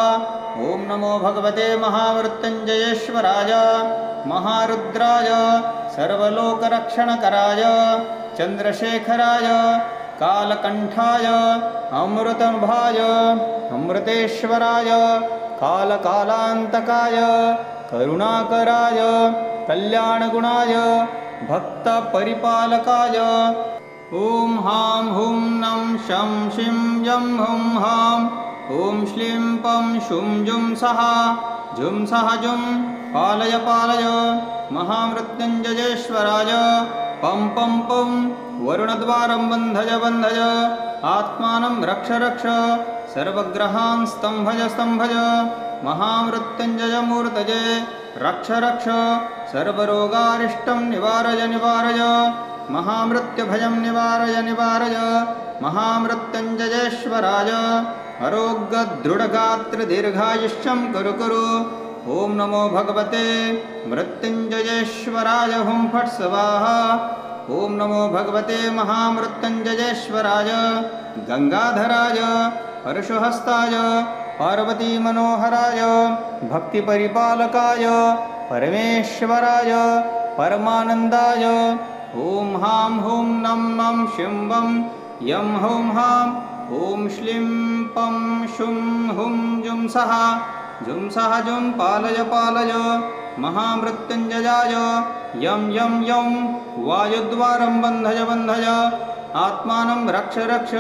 ॐ नमो भगवते महामृत्युञ्जयेश्वराय महारुद्राय सर्वलोकरक्षणकराय चन्द्रशेखराय कालकण्ठाय अमृतभाय अमृतेश्वराय कालकालान्तकाय करुणाकराय कल्याणगुणाय भक्तपरिपालकाय ॐ हां हूं नं शं शिं यं हौं हां ॐ श्लीं पं शुं जुं सः जुं पालय पालय महामृत्युञ्जयेश्वराय पं पं पं वरुणद्वारं बन्धय बन्धय आत्मानं रक्ष रक्ष सर्वग्रहान् स्तम्भय स्तम्भय महामृत्युञ्जयमूर्तये रक्ष रक्ष सर्वरोगारिष्टं निवारय निवारय महामृत्युभयं निवारय निवारय महामृत्युञ्जयेश्वराय आरोग्यदृढगात्रदीर्घायुष्यं कुरु कुरु ॐ नमो भगवते मृत्युञ्जयेश्वराय हुं फट् स्वाहा ॐ नमो भगवते महामृत्युञ्जयेश्वराय गंगाधराय परशुहस्ताय पार्वतीमनोहराय भक्तिपरिपालकाय परमेश्वराय परमानन्दाय ॐ हां हूं नं मं शिं वं यं हौं हां ॐ श्लीं पं शुं हुं जुं सः जुं पालय पालय महामृत्युञ्जयाय यं यं यं वायुद्वारं बन्धय बन्धय आत्मानं रक्ष रक्ष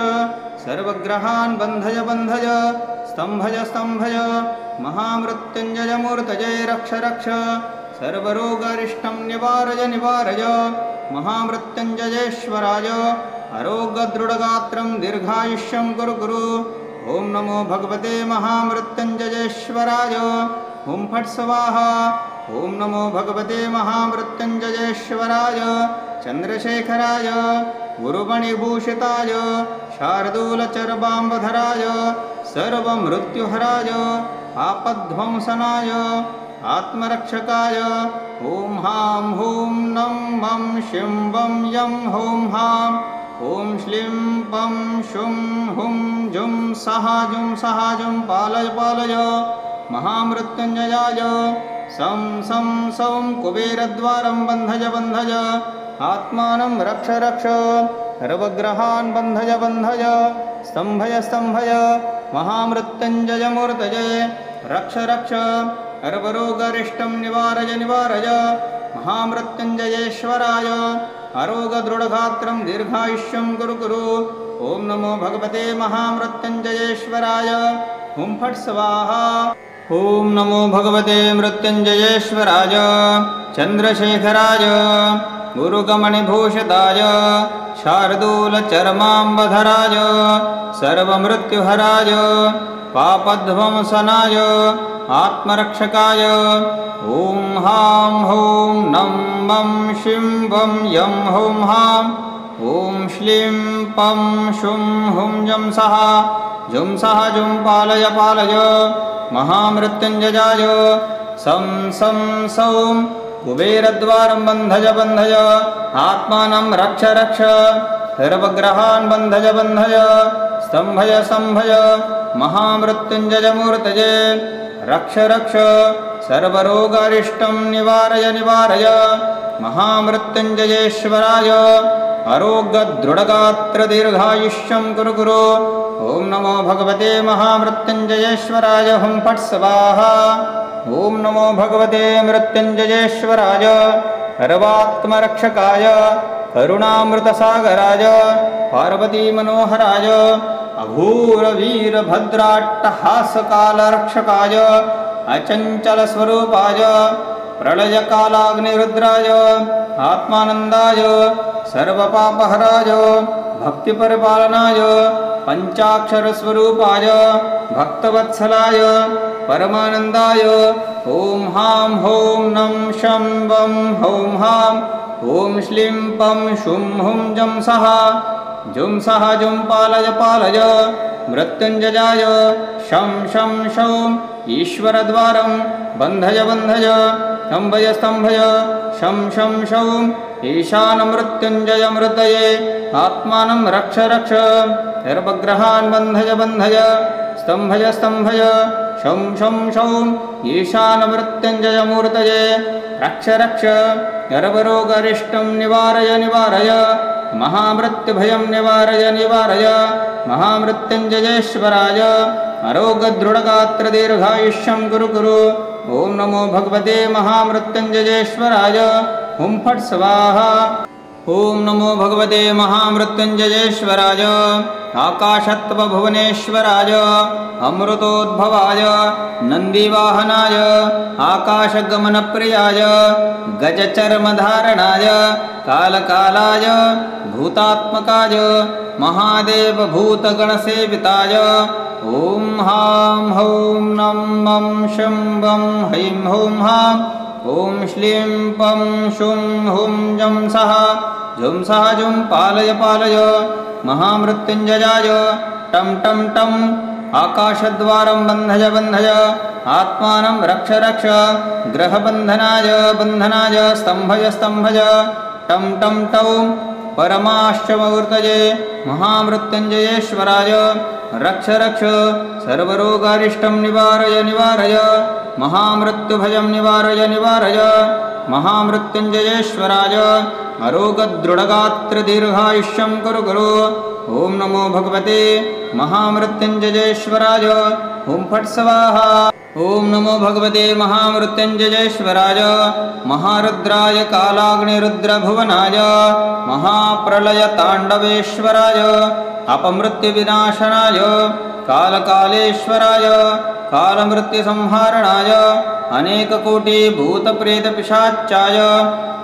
सर्वग्रहान् बन्धय बन्धय स्तम्भय स्तम्भय महामृत्युञ्जयमूर्तये रक्ष रक्ष सर्वरोगारिष्टं निवारय निवारय महामृत्युञ्जयेश्वराय आरोग्यदृढगात्रं दीर्घायुष्यं कुरु कुरु ॐ नमो भगवते महामृत्युञ्जयेश्वराय हुं फट् स्वाहा ॐ नमो भगवते महामृत्युञ्जयेश्वराय चन्द्रशेखराय गुरुमणिभूषिताय शार्दूलचर्वाम्बधराय सर्वमृत्युहराय आपद्ध्वंसनाय आत्मरक्षकाय ॐ हां हूं नं मं शिं वं यं हौं हां ॐ श्लीं पं शुं हुं जुं सः जुं पालय पालय महामृत्युञ्जयाय सं सं सौं कुबेरद्वारं बन्धय बन्धय आत्मानं रक्ष रक्ष सर्वग्रहान् बन्धय बन्धय स्तम्भय स्तम्भय महामृत्युञ्जयमूर्तये रक्ष रक्ष सर्वरोगरिष्टं निवारय निवारय महामृत्युञ्जयेश्वराय आरोग्यदृढगात्रं दीर्घायुष्यं कुरु कुरु ॐ नमो भगवते महामृत्युञ्जयेश्वराय हुं फट् स्वाहा ॐ नमो भगवते मृत्युञ्जयेश्वराय चन्द्रशेखराय गुरुगमणिभूषिताय शार्दूलचर्माम्बधराय सर्वमृत्युहराय पापध्वंसनाय आत्मरक्षकाय ॐ हां हौं नं मं शिं वं यं हौं हां ॐ श्लीं पं शुं हुं जं सः जुं पालय पालय महामृत्युञ्जयाय सं सौं कुबेरद्वारं बन्धय बन्धय आत्मानं रक्ष रक्ष सर्वग्रहान् बन्धय बन्धय स्तम्भय स्तम्भय महामृत्युञ्जयमूर्तये रक्ष रक्ष सर्वरोगारिष्टं निवारय निवारय महामृत्युञ्जयेश्वराय आरोग्यदृढगात्रदीर्घायुष्यं कुरु कुरु ॐ नमो भगवते महामृत्युञ्जयेश्वराय हुं फट् स्वाहा ॐ नमो भगवते मृत्युञ्जयेश्वराय सर्वात्मरक्षकाय करुणामृतसागराय पार्वतीमनोहराय अघोरवीरभद्राट्टहासकालरक्षकाय अचञ्चलस्वरूपाय प्रलयकालाग्निरुद्राय आत्मानन्दाय सर्वपापहराय भक्तिपरिपालनाय पञ्चाक्षरस्वरूपाय भक्तवत्सलाय परमानन्दाय ॐ हां हौं नं शं वं हौं हां ॐ श्लीं पं शुं हुं जं सः जुं पालय पालय मृत्युञ्जयाय शं शौं ईश्वरद्वारं बन्धय बन्धय स्तम्भय स्तम्भय शं शौं ईशानमृत्युञ्जयमृतये आत्मानं रक्ष रक्ष सर्वग्रहान् बन्धय बन्धय स्तम्भय स्तम्भय शं शौं ईशानमृत्युञ्जयमूर्तये रक्ष रक्ष सर्वरोगरिष्टं निवारय निवारय महामृत्युभयं निवारय निवारय महामृत्युञ्जयेश्वराय आरोग्यदृढगात्रदीर्घायुष्यं कुरु कुरु ॐ नमो भगवते महामृत्युञ्जयेश्वराय हुं फट् स्वाहा ॐ नमो भगवते महामृत्युञ्जयेश्वराय आकाशत्वभुवनेश्वराय अमृतोद्भवाय नन्दिवाहनाय आकाशगमनप्रियाय गजचर्मधारणाय कालकालाय भूतात्मकाय महादेवभूतगणसेविताय ॐ हां हौं नं मं शिं वं हैं हौं हां ॐ श्लीं पं शुं हुं जं सः जुं पालय पालय महामृत्युञ्जयाय टं टं टं आकाशद्वारं बन्धय बन्धय आत्मानं रक्ष रक्ष ग्रहबन्धनाय बन्धनाय स्तम्भय स्तम्भय टं टं टौ परमाश्चमूर्तये महामृत्युञ्जयेश्वराय रक्ष रक्ष सर्वरोगारिष्टं निवारय निवारय महामृत्युभयं निवारय निवारय महामृत्युञ्जयेश्वराय आरोग्यदृढगात्रदीर्घायुष्यं कुरु कुरु ॐ नमो भगवते महामृत्युञ्जयेश्वराय हुं फट् स्वाहा ॐ नमो भगवते महामृत्युञ्जयेश्वराय महारुद्राय कालाग्निरुद्रभुवनाय महाप्रलयताण्डवेश्वराय अपमृत्युविनाशनाय कालकालेश्वराय कालमृत्युसंहारणाय अनेककोटिभूतप्रेतपिशाचाय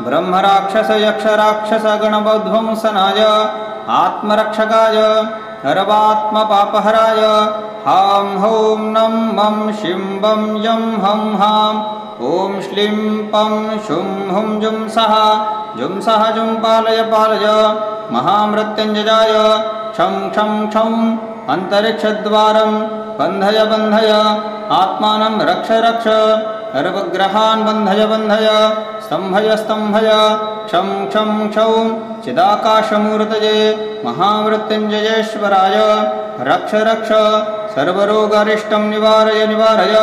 ब्रह्मराक्षसयक्षराक्षसगणध्वंसनाय आत्मरक्षकाय सर्वात्मपापहराय हां हौं नं मं शिं वं यं हं हां ॐ श्लीं पं शुं हुं जुं सः जुं पालय पालय महामृत्युञ्जयाय क्षं क्षं अन्तरिक्षद्वारं बन्धय बन्धय आत्मानं रक्ष रक्ष सर्वग्रहान् बन्धय बन्धय स्तम्भय स्तम्भय क्षं क्षौं चिदाकाशमूर्तये महामृत्युञ्जयेश्वराय रक्ष रक्ष सर्वरोगारिष्टं निवारय निवारय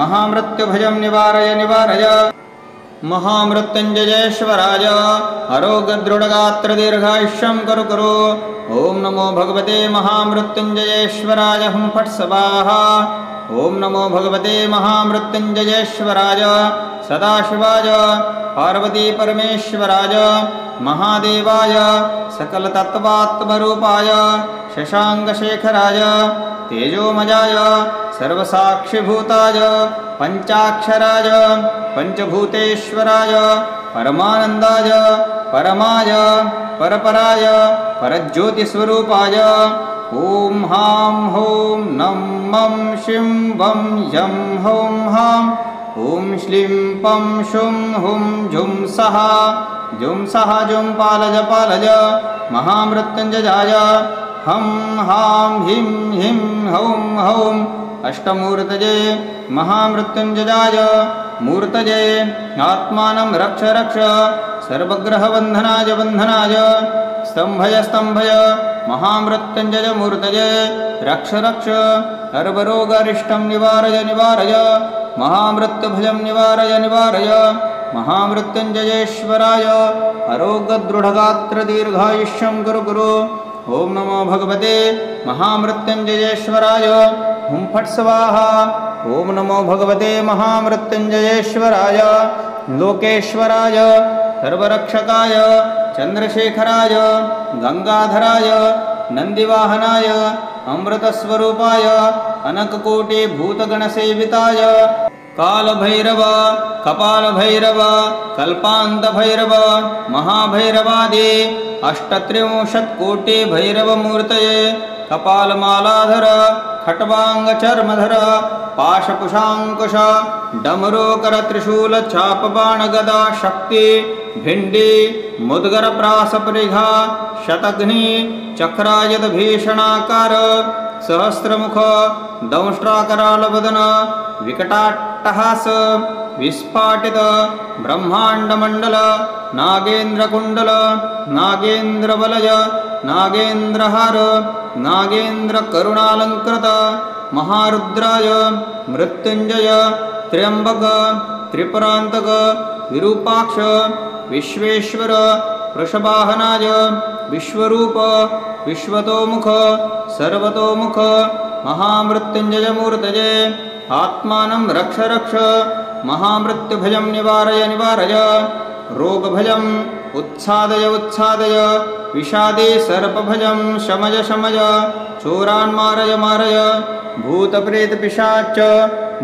महामृत्युभयं निवारय निवारय महामृत्युञ्जयेश्वराय आरोग्यदृढगात्रदीर्घायुष्यं कुरु कुरु ॐ नमो भगवते महामृत्युञ्जयेश्वराय हुं फट् स्वाहा ॐ नमो भगवते महामृत्युञ्जयेश्वराय सदाशिवाय पार्वतीपरमेश्वराय महादेवाय सकलतत्त्वात्मरूपाय शशाङ्कशेखराय तेजोमयाय सर्वसाक्षिभूताय पञ्चाक्षराय पञ्चभूतेश्वराय परमानन्दाय परमाय परपराय परज्योतिस्वरूपाय ॐ हां हौं नं मं शिं वं यं हौं हां ॐ श्लीं पं शुं हुं जुं सः जुं पालय महामृत्युञ्जयाय हं हां हिं हिं हौं हौं अष्टमूर्तये महामृत्युञ्जयाय मूर्तये आत्मानं रक्ष रक्ष सर्वग्रहबन्धनाय बन्धनाय स्तंभय महामृत्युञ्जय मूर्तये रक्ष रक्ष सर्वरोगारिष्टं निवारय महामृत्युभयं निवारय महामृत्युञ्जयेश्वराय आरोग्यदृढगात्रदीर्घायुष्यं कुरु ॐ नमो भगवते महामृत्युञ्जयेश्वराय हुं फट् स्वाहा ॐ नमो भगवते महामृत्युञ्जयेश्वराय लोकेश्वराय सर्वरक्षकाय चन्द्रशेखराय गंगाधराय नन्दिवाहनाय अमृतस्वरूपाय अनककोटिभूतगणसेविताय कालभैरव कपालभैरव कल्पान्तभैरव महाभैरवादि अष्टत्रिंशत्कोटिभैरवमूर्तये कपालमालाधर खट्वाङ्गचर्मधर पाशकुशाङ्कुश डमरुकरत्रिशूलचापबाणगदा शक्ति भिण्डी मुद्गरप्रासपरिघा शतघ्नि चक्रायुधभीषणाकार सहस्रमुख दंष्ट्राकरालवदन विकटाट्टहास विस्फाटित ब्रह्माण्डमण्डल नागेन्द्रकुण्डल नागेन्द्रवलय नागेन्द्रहार नागेन्द्रकरुणालङ्कृत महारुद्राय मृत्युञ्जय त्र्यम्बक त्रिपुरान्तक विरूपाक्ष विश्वेश्वर वृषभाहनाय विश्वरूप विश्वतोमुख सर्वतोमुख महामृत्युञ्जयमूर्तये आत्मानं रक्ष रक्ष महामृत्युभयं निवारय रोगभयम् उत्सादय विषादे सर्पभयं शमय चोरान् मारय भूतप्रेतपिशाच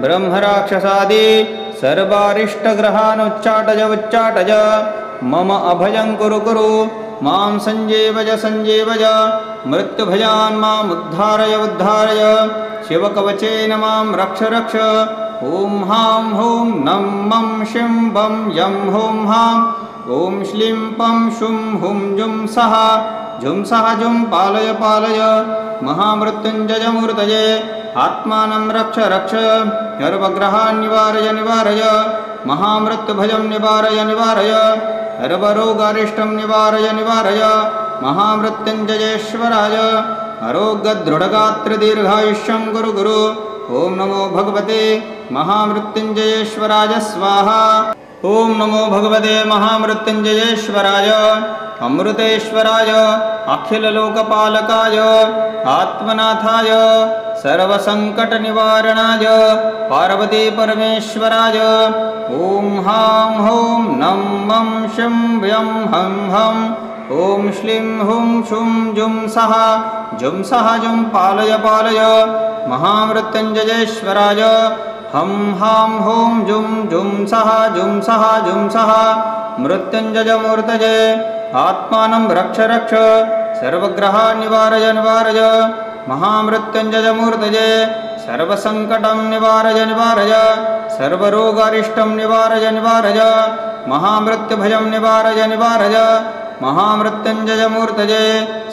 ब्रह्मराक्षसादि सर्वारिष्टग्रहानुच्चाटय मम अभयं कुरु मां सञ्जीवय मृत्युभयान् मामुद्धारय शिवकवचेन मां रक्ष ॐ हां हौं नं मं शिं वं यं हौं हां ॐ श्लीं पं शुं हुं जुं सः जुं पालय महामृत्युञ्जयमूर्तये आत्मानं रक्ष सर्वग्रहान् निवारय महामृत्युभयं निवारय सर्वरोगारिष्टं निवारय महामृत्युञ्जयेश्वराय आरोग्यदृढगात्रदीर्घायुष्यं कुरु ॐ नमो भगवते महामृत्युञ्जयेश्वराय स्वाहा ॐ नमो भगवते महामृत्युञ्जयेश्वराय अमृतेश्वराय अखिललोकपालकाय आत्मनाथाय सर्वसङ्कटनिवारणाय पार्वतीपरमेश्वराय ॐ हां हौं नं मं शिं व्यं हं हं ॐ श्लीं हुं शुं जुं सः जुं पालय महामृत्युञ्जयेश्वराय हं हां हौं जुं सः मृत्युञ्जयमूर्तये आत्मानं रक्ष सर्वग्रहान् निवारय महामृत्युञ्जयमूर्तये सर्वसङ्कटं निवारय सर्वरोगारिष्टं निवारय महामृत्युभयं निवारय महामृत्युञ्जयमूर्तये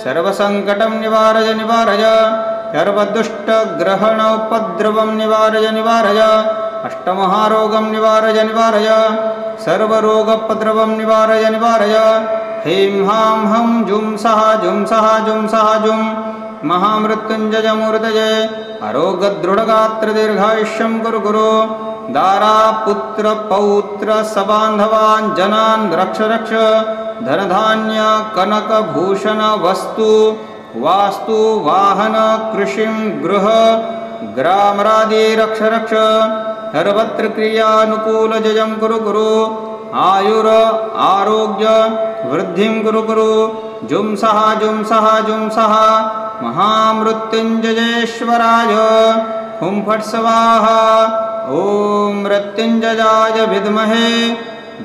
सर्वसङ्कटं निवारय सर्वदुष्टग्रहणोपद्रवं निवारय अष्टमहारोगं निवारय सर्वरोगोपद्रवं निवारय ह्रीं हां हं जुं सः महामृत्युञ्जयमूर्तये आरोग्यदृढगात्रदीर्घायुष्यं कुरु दारापुत्रपौत्र सबान्धवान् जनान् रक्ष धनधान्य कनकभूषण वस्तु वास्तु वाहन कृषिं गृह ग्रामरादि रक्ष सर्वत्र क्रियानुकूलजयं कुरु आयुर आरोग्य वृद्धिं कुरु जुं सः महामृत्युञ्जयेश्वराय हुं फट् स्वाहा ॐ मृत्युञ्जयाय विद्महे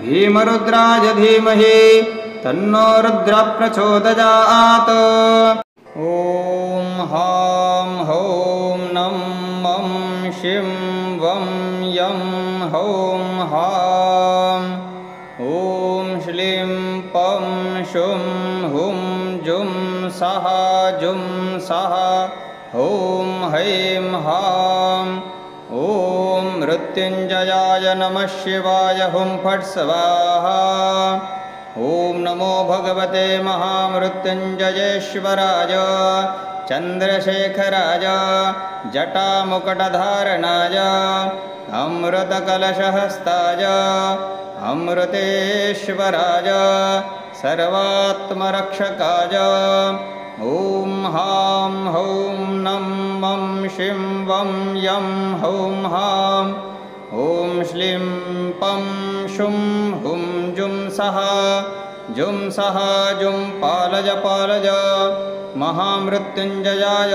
भीमरुद्राय धीमहि तन्नो रुद्रः प्रचोदयात्। ॐ हां हौं नं मं शिं वं यं हौं हां। ॐ श्लीं पं शुं हुं जुं सः जुं सः ॐ हैं हां। ॐ मृत्युञ्जयाय नमः शिवाय हुं फट् स्वाहा। ॐ नमो भगवते महामृत्युञ्जयेश्वराय चन्द्रशेखराय जटामुकुटधारणाय अमृतकलशहस्ताय अमृतेश्वराय सर्वात्मरक्षकाय। ॐ हां हौं नं मं शिं वं यं हौं हां। ॐ श्लीं पं शुं हुं जुं सः जुं पालय पालय। महामृत्युञ्जयाय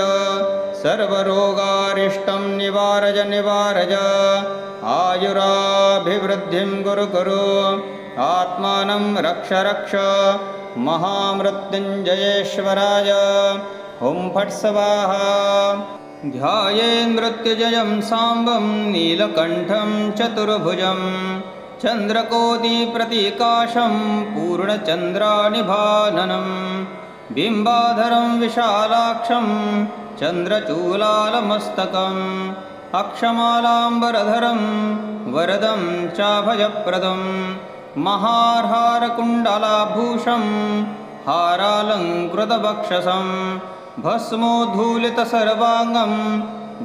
सर्वरोगारिष्टं निवारय निवारय। आयुराभिवृद्धिं कुरु कुरु आत्मानं रक्ष रक्ष। महामृत्युञ्जयेश्वराय हुं फट् स्वाहा। ध्यायेन्मृत्युजयं साम्बं नीलकण्ठं चतुर्भुजं चन्द्रकोटिप्रतीकाशं पूर्णचन्द्रानिभाननं बिम्बाधरं विशालाक्षं चन्द्रचूलालमस्तकम् अक्षमालाम्बरधरं वरदं चाभयप्रदं महार्हारकुण्डलाभूषं हारालङ्कृतवक्षसं भस्मोद्धूलितसर्वाङ्गं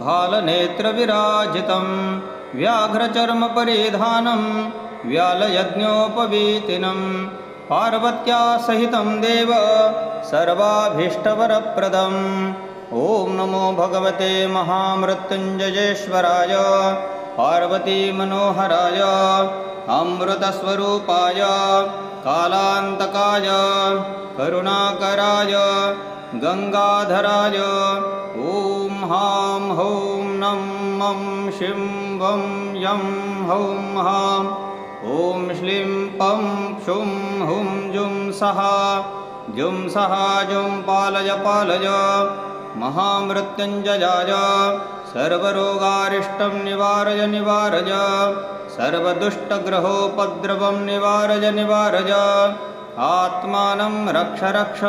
भालनेत्रविराजितं व्याघ्रचर्मपरिधानं व्यालयज्ञोपवीतिनं पार्वत्या सहितं देव सर्वाभीष्टवरप्रदम्। ॐ नमो भगवते महामृत्युञ्जयेश्वराय पार्वतीमनोहराय अमृतस्वरूपाय कालान्तकाय करुणाकराय गंगाधराय। ॐ हां हौं नं मं शिं वं यं हौं हां। ॐ श्लीं पं शुं हुं जुं सः जुं पालय पालय। महामृत्युञ्जयाय सर्वरोगारिष्टं निवारय निवारय। सर्वदुष्टग्रहोपद्रवं निवारय निवारय। आत्मानं रक्ष रक्ष।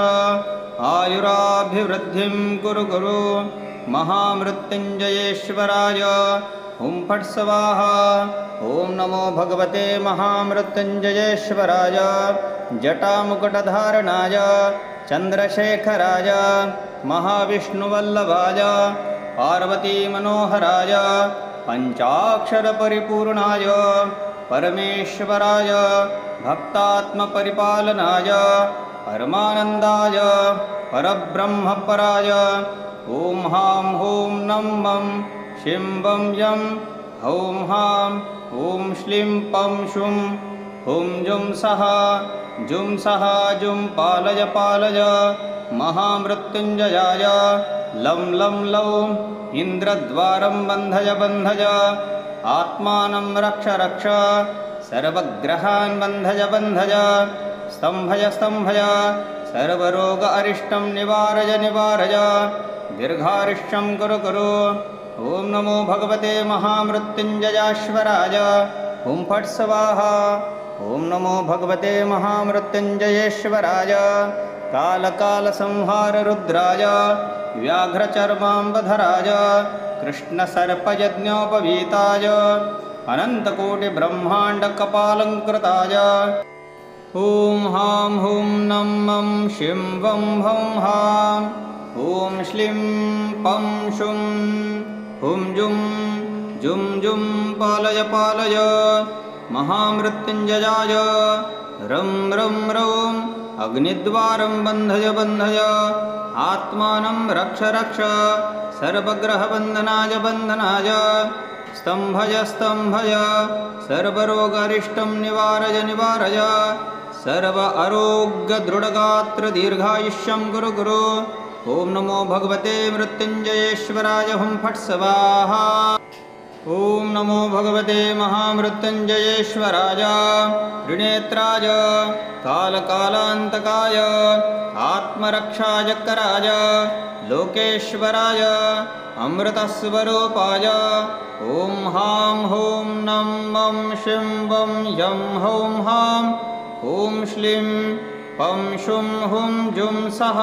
आयुराभिवृद्धिं कुरु कुरु। महामृत्युञ्जयेश्वराय हुं फट् स्वाहा। ॐ नमो भगवते महामृत्युञ्जयेश्वराय जटामुकुटधारणाय चन्द्रशेखराय महाविष्णुवल्लभाय पार्वतीमनोहराय पञ्चाक्षरपरिपूर्णाय परमेश्वराय भक्तात्मपरिपालनाय परमानन्दाय परब्रह्मपराय। ॐ हां हौं नं मं शिं वं यं हौं हां। ॐ श्लीं पं शुं हुं जुं सः जुं पालय पालय। महामृत्युञ्जयाय लं लं लौं इन्द्रद्वारं बन्धय बन्धय। आत्मानं रक्ष रक्ष। सर्वग्रहान् बन्धय बन्धय। स्तम्भय स्तम्भय। सर्वरोग अरिष्टं निवारय निवारय। दीर्घायुष्यं कुरु कुरु। ॐ नमो भगवते महामृत्युञ्जयेश्वराय हुं फट् स्वाहा। ॐ नमो भगवते महामृत्युञ्जयेश्वराय कालकालसंहाररुद्राय व्याघ्रचर्माम्बधराय कृष्णसर्पयज्ञोपवीताय अनन्तकोटिब्रह्माण्डकपालङ्कृताय। ॐ हां हौं नं मं शिं वं हौं हां। ॐ श्लीं पं शुं हुं जुं पालय पालय। महामृत्युञ्जयाय रं रं रौं अग्निद्वारं बन्धय बन्धय। आत्मानं रक्ष रक्ष। सर्वग्रहबन्धनाय बन्धनाय। स्तम्भय स्तम्भय। सर्वरोगरिष्टं निवारय निवारय। सर्व आरोग्यदृढगात्र दीर्घायुष्यं कुरु कुरु। ॐ नमो भगवते मृत्युञ्जयेश्वराय हुं फट् स्वाहा। ॐ नमो भगवते महामृत्युञ्जयेश्वराय त्रिनेत्राय कालकालान्तकाय आत्मरक्षायकराय लोकेश्वराय अमृतस्वरूपाय ॐ हां हूं नं मं शिं वं यं हौं हां ॐ श्लीं पं शुं हुं जुं सः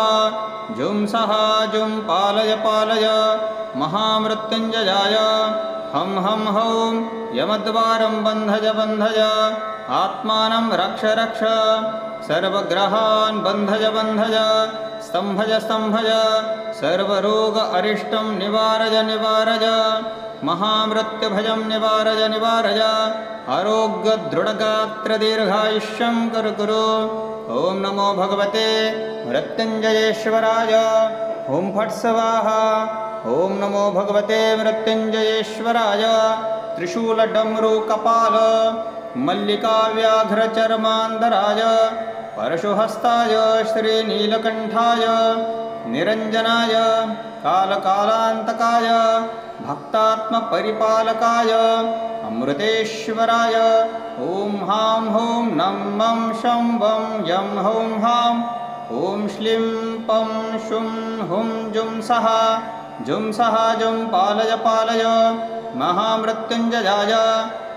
जुं पालय पालय महामृत्युञ्जयाय हं हं हौं यमद्वारं बन्धय बन्धय आत्मानं रक्ष रक्ष सर्वग्रहान् बन्धय बन्धय स्तम्भय स्तम्भय सर्वरोग अरिष्टं निवारय निवारय महामृत्युभयं निवारय निवारय आरोग्यदृढगात्रदीर्घायुष्यं कुरु कुरु ॐ नमो भगवते मृत्युञ्जयेश्वराय ॐ फट् स्वाहा ॐ नमो भगवते मृत्युञ्जयेश्वराय त्रिशूलडमरुकपाल मल्लिकाव्याघ्रचर्मान्धराय परशुहस्ताय श्रीनीलकण्ठाय निरञ्जनाय कालकालान्तकाय भक्तात्मपरिपालकाय अमृतेश्वराय ॐ हां हूं नं मं शं वं यं हौं हां ॐ श्लीं पं शुं हुं जुं सः जुं पालय पालय महामृत्युञ्जयाय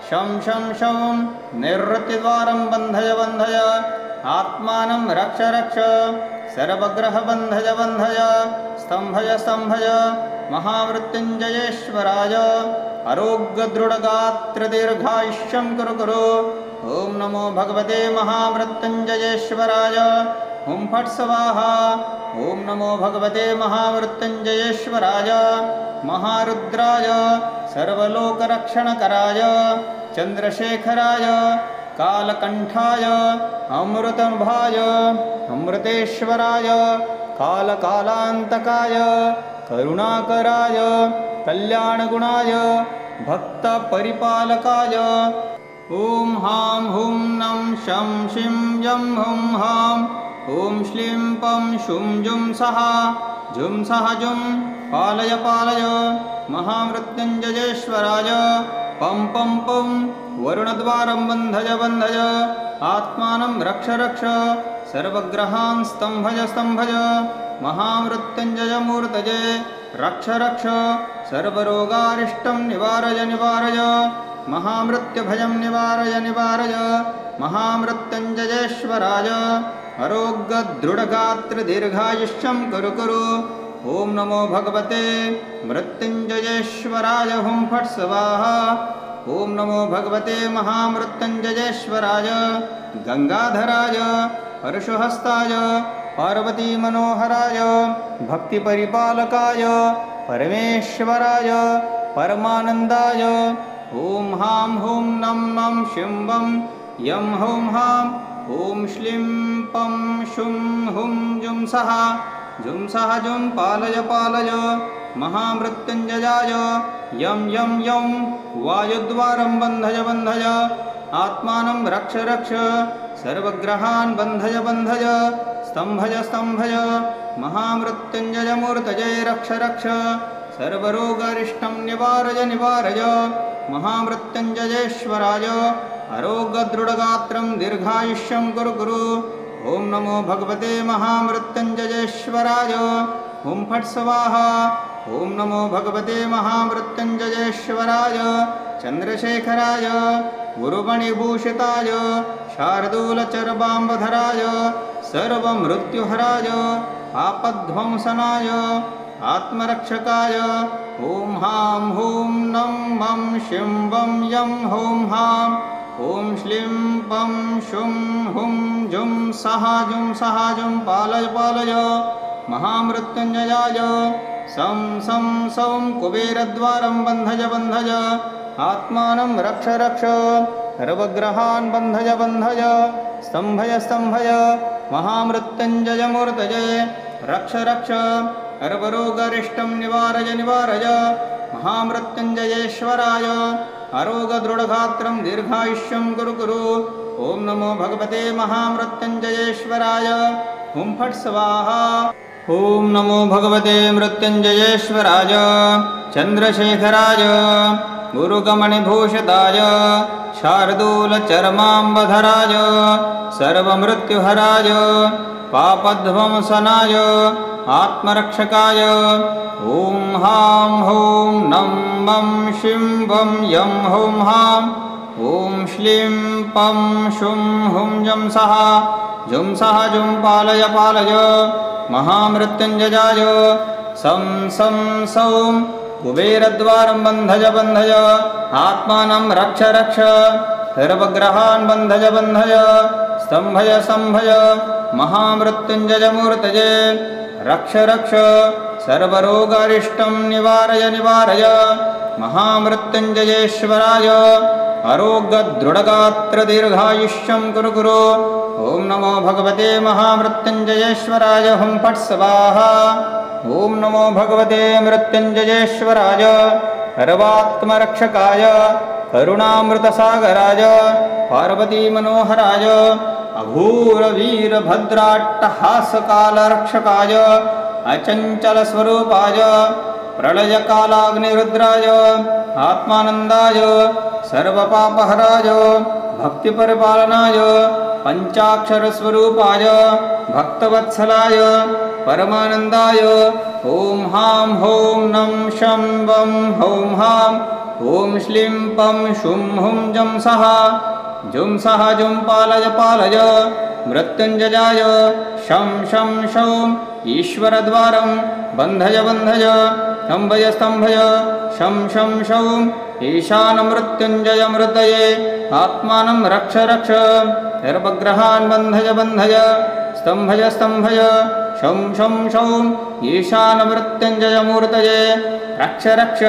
शं शं शं निवृत्तिद्वारं बन्धय बन्धय आत्मानं रक्ष रक्ष सर्वग्रहबन्धय बन्धय स्तम्भय स्तम्भय महामृत्युञ्जयेश्वराय आरोग्यदृढगात्रदीर्घायुष्यं कुरु कुरु ॐ नमो भगवते महामृत्युञ्जयेश्वराय ॐ फट् स्वाहा ॐ नमो भगवते महामृत्युञ्जयेश्वराय महारुद्राय सर्वलोकरक्षणकराय चन्द्रशेखराय कालकण्ठाय अमृतभाय अमृतेश्वराय कालकालान्तकाय करुणाकराय कल्याणगुणाय भक्तपरिपालकाय ॐ हां हूं नं शं शिं यं हौं हां ॐ श्लीं पं शुं जुं सः जुं पालय पालय महामृत्युञ्जयेश्वराय पं पं पं वरुणद्वारं बन्धय बन्धय आत्मानं रक्ष रक्ष सर्वग्रहान् स्तम्भय स्तम्भय महामृत्युञ्जयमूर्तये रक्ष रक्ष सर्वरोगारिष्टं निवारय निवारय महामृत्युभयं निवारय निवारय महामृत्युञ्जयेश्वराय आरोग्यदृढगात्रदीर्घायुष्यं कुरु कुरु ॐ नमो भगवते मृत्युञ्जयेश्वराय हुं फट् स्वाहा ॐ नमो भगवते महामृत्युञ्जयेश्वराय गंगाधराय परशुहस्ताय पार्वतीमनोहराय भक्तिपरिपालकाय परमेश्वराय परमानन्दाय ॐ हां हूं नं मं शिं वं यं हौं हां ॐ श्लीं पं शुं हुं जुं सः जुं पालय पालय महामृत्युञ्जयाय यं यं यं वायुद्वारं बन्धय बन्धय आत्मानं रक्ष रक्ष सर्वग्रहान् बन्धय बन्धय स्तम्भय स्तम्भय महामृत्युञ्जयमूर्तये रक्ष रक्ष सर्वरोगारिष्टं निवारय निवारय महामृत्युञ्जयेश्वराय आरोग्यदृढगात्रं दीर्घायुष्यं कुरु कुरु ॐ नमो भगवते महामृत्युञ्जयेश्वराय ॐ फट् स्वाहा ॐ नमो भगवते महामृत्युञ्जयेश्वराय चन्द्रशेखराय गुरुमणिभूषिताय शार्दूलचर्वाम्बधराय सर्वमृत्युहराय आपद्ध्वंसनाय आत्मरक्षकाय ॐ हां हूं नं मं शिं वं यं हौं हां ॐ श्लीं पं शुं हुं जुं सः जुं पालय पालय महामृत्युञ्जयाय सं सौं कुबेरद्वारं बन्धय बन्धय आत्मानं रक्ष रक्ष सर्वग्रहान् बन्धय बन्धय स्तम्भय स्तम्भय महामृत्युञ्जयमूर्तये रक्ष रक्ष सर्वरोगरिष्टं निवारय निवारय महामृत्युञ्जयेश्वराय आरोग्यदृढगात्रं दीर्घायुष्यं कुरु कुरु ॐ नमो भगवते महामृत्युञ्जयेश्वराय हुं फट् स्वाहा ॐ नमो भगवते मृत्युञ्जयेश्वराय चन्द्रशेखराय गुरुगमणिभूषिताय शार्दूलचर्माम्बधराय सर्वमृत्युहराय पापध्वंसनाय आत्मरक्षकाय ॐ हां हौं नं मं शिं वं यं हौं हां ॐ श्लीं पं शुं हुं जं सः जुं पालय पालय महामृत्युञ्जयाय सं सौं कुबेरद्वारं बन्धय बन्धय आत्मानं रक्ष रक्ष सर्वग्रहान् बन्धय बन्धय स्तम्भय स्तम्भय महामृत्युञ्जयमूर्तये रक्ष रक्ष सर्वरोगारिष्टं निवारय निवारय महामृत्युञ्जयेश्वराय आरोग्यदृढगात्रदीर्घायुष्यं कुरु कुरु ॐ नमो भगवते महामृत्युञ्जयेश्वराय हुं फट् स्वाहा ॐ नमो भगवते मृत्युञ्जयेश्वराय सर्वात्मरक्षकाय करुणामृतसागराय पार्वतीमनोहराय अघोरवीरभद्राट्टहासकालरक्षकाय अचञ्चलस्वरूपाय प्रलयकालाग्निरुद्राय आत्मानन्दाय सर्वपापहराय भक्तिपरिपालनाय पञ्चाक्षरस्वरूपाय भक्तवत्सलाय परमानन्दाय ॐ हां हौं नं शं वं हौं हां ॐ श्लीं पं शुं हुं जं सः जुं पालय पालय मृत्युञ्जयाय शं शौं ईश्वरद्वारं बन्धय बन्धय स्तम्भय स्तम्भय शं शौं ईशानमृत्युञ्जयमृतये आत्मानं रक्ष रक्ष सर्वग्रहान् बन्धय बन्धय स्तम्भय स्तम्भय शं शौं ईशानमृत्युञ्जयमूर्तये रक्ष रक्ष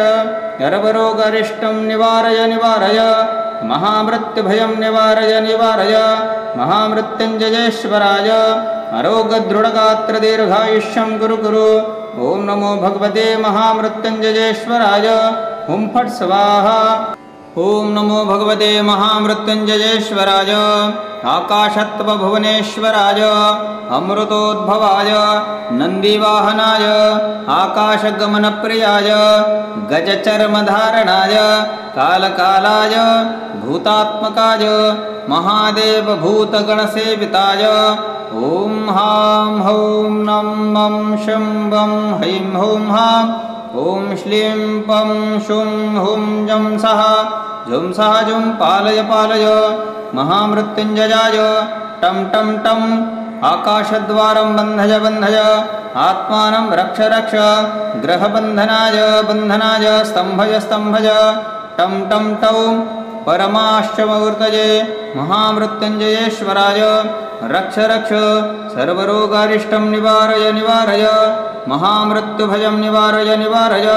सर्वरोगरिष्टं निवारय निवारय महामृत्युभयं निवारय निवारय महामृत्युञ्जयेश्वराय आरोग्यदृढगात्रदीर्घायुष्यं कुरु कुरु ॐ नमो भगवते महामृत्युञ्जयेश्वराय हुं फट् स्वाहा ॐ नमो भगवते महामृत्युञ्जयेश्वराय आकाशत्वभुवनेश्वराय अमृतोद्भवाय नन्दिवाहनाय आकाशगमनप्रियाय गजचर्मधारणाय कालकालाय भूतात्मकाय महादेवभूतगणसेविताय ॐ हां हौं नं मं शिं वं हैं हौं हां ॐ श्लीं पं शुं हुं जं सः जुं पालय पालय महामृत्युञ्जयाय टं टं टं आकाशद्वारं बन्धय बन्धय आत्मानं रक्ष रक्ष ग्रहबन्धनाय बन्धनाय स्तम्भय स्तम्भय टं टं टौं परमाश्चमूर्तये महामृत्युञ्जयेश्वराय रक्ष रक्ष सर्वरोगारिष्टं निवारय निवारय महामृत्युभयं निवारय निवारय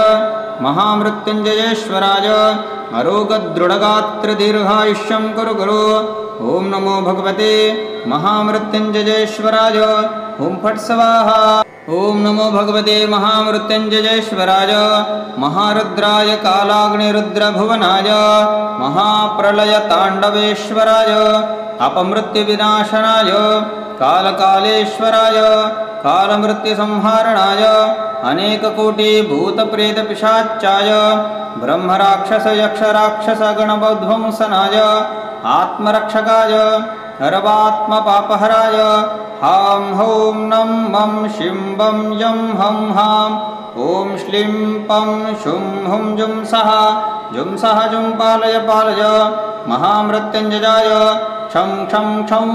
महामृत्युञ्जयेश्वराय आरोग्यदृढगात्रदीर्घायुष्यं कुरु कुरु ॐ नमो भगवते महामृत्युञ्जयेश्वराय हुं फट् स्वाहा ॐ नमो भगवते महामृत्युञ्जयेश्वराय महारुद्राय कालाग्निरुद्रभुवनाय महाप्रलयताण्डवेश्वराय अपमृत्युविनाशनाय कालकालेश्वराय कालमृत्युसंहारणाय अनेककोटिभूतप्रेतपिशाचाय ब्रह्मराक्षसयक्षराक्षसगणध्वंसनाय आत्मरक्षकाय सर्वात्मपापहराय हां हौं नं मं शिं वं यं हं हां ॐ श्लीं पं शुं हुं जुं सः जुं पालय पालय महामृत्युञ्जयाय क्षं क्षं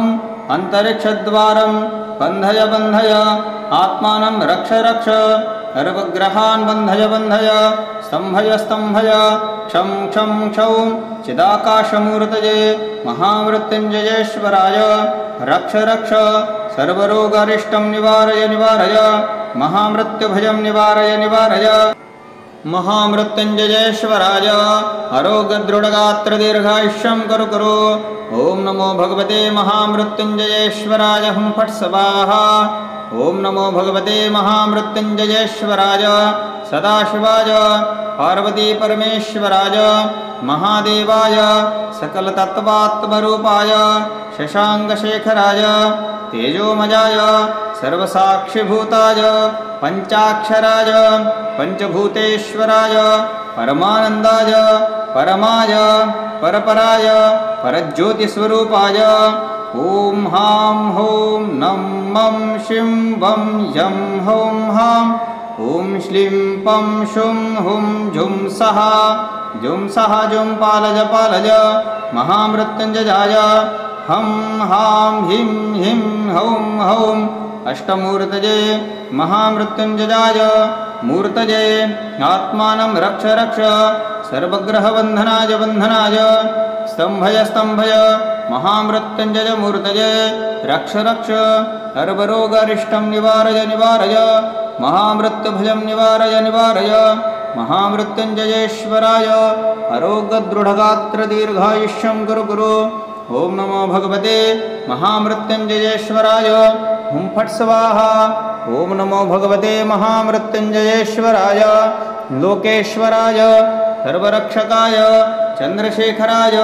अन्तरिक्षद्वारं बन्धय बन्धय आत्मानं रक्ष रक्ष सर्वग्रहान् बन्धय बन्धय स्तम्भय स्तम्भय क्षं क्षौं चिदाकाशमूर्तये महामृत्युञ्जयेश्वराय रक्ष रक्ष सर्वरोगारिष्टं निवारय निवारय महामृत्युभयं निवारय निवारय महामृत्युञ्जयेश्वराय आरोग्यदृढगात्रदीर्घायुष्यं कुरु कुरु ॐ नमो भगवते महामृत्युञ्जयेश्वराय हुं फट् स्वाहा ॐ नमो भगवते महामृत्युञ्जयेश्वराय सदाशिवाय पार्वतीपरमेश्वराय महादेवाय सकलतत्त्वात्मरूपाय शशाङ्कशेखराय तेजोमयाय सर्वसाक्षिभूताय पञ्चाक्षराय पञ्चभूतेश्वराय परमानन्दाय परमाय परपराय परज्योतिस्वरूपाय ॐ हां हौं नं मं शिं वं यं हौं हां ॐ श्लीं पं शुं हुं जुं सः जुं पालय पालय महामृत्युञ्जयाय हं हां हिं हिं हौं हौं अष्टमूर्तये महामृत्युञ्जयाय मूर्तये आत्मानं रक्ष रक्ष सर्वग्रहबन्धनाय बन्धनाय स्तम्भय स्तम्भय महामृत्युञ्जय मूर्तये रक्ष रक्ष सर्वरोगारिष्टं निवारय निवारय महामृत्युभयं निवारय निवारय महामृत्युञ्जयेश्वराय आरोग्यदृढगात्रदीर्घायुष्यं कुरु कुरु ॐ नमो भगवते महामृत्युञ्जयेश्वराय हुं फट् स्वाहा ॐ नमो भगवते महामृत्युञ्जयेश्वराय लोकेश्वराय सर्वरक्षकाय चन्द्रशेखराय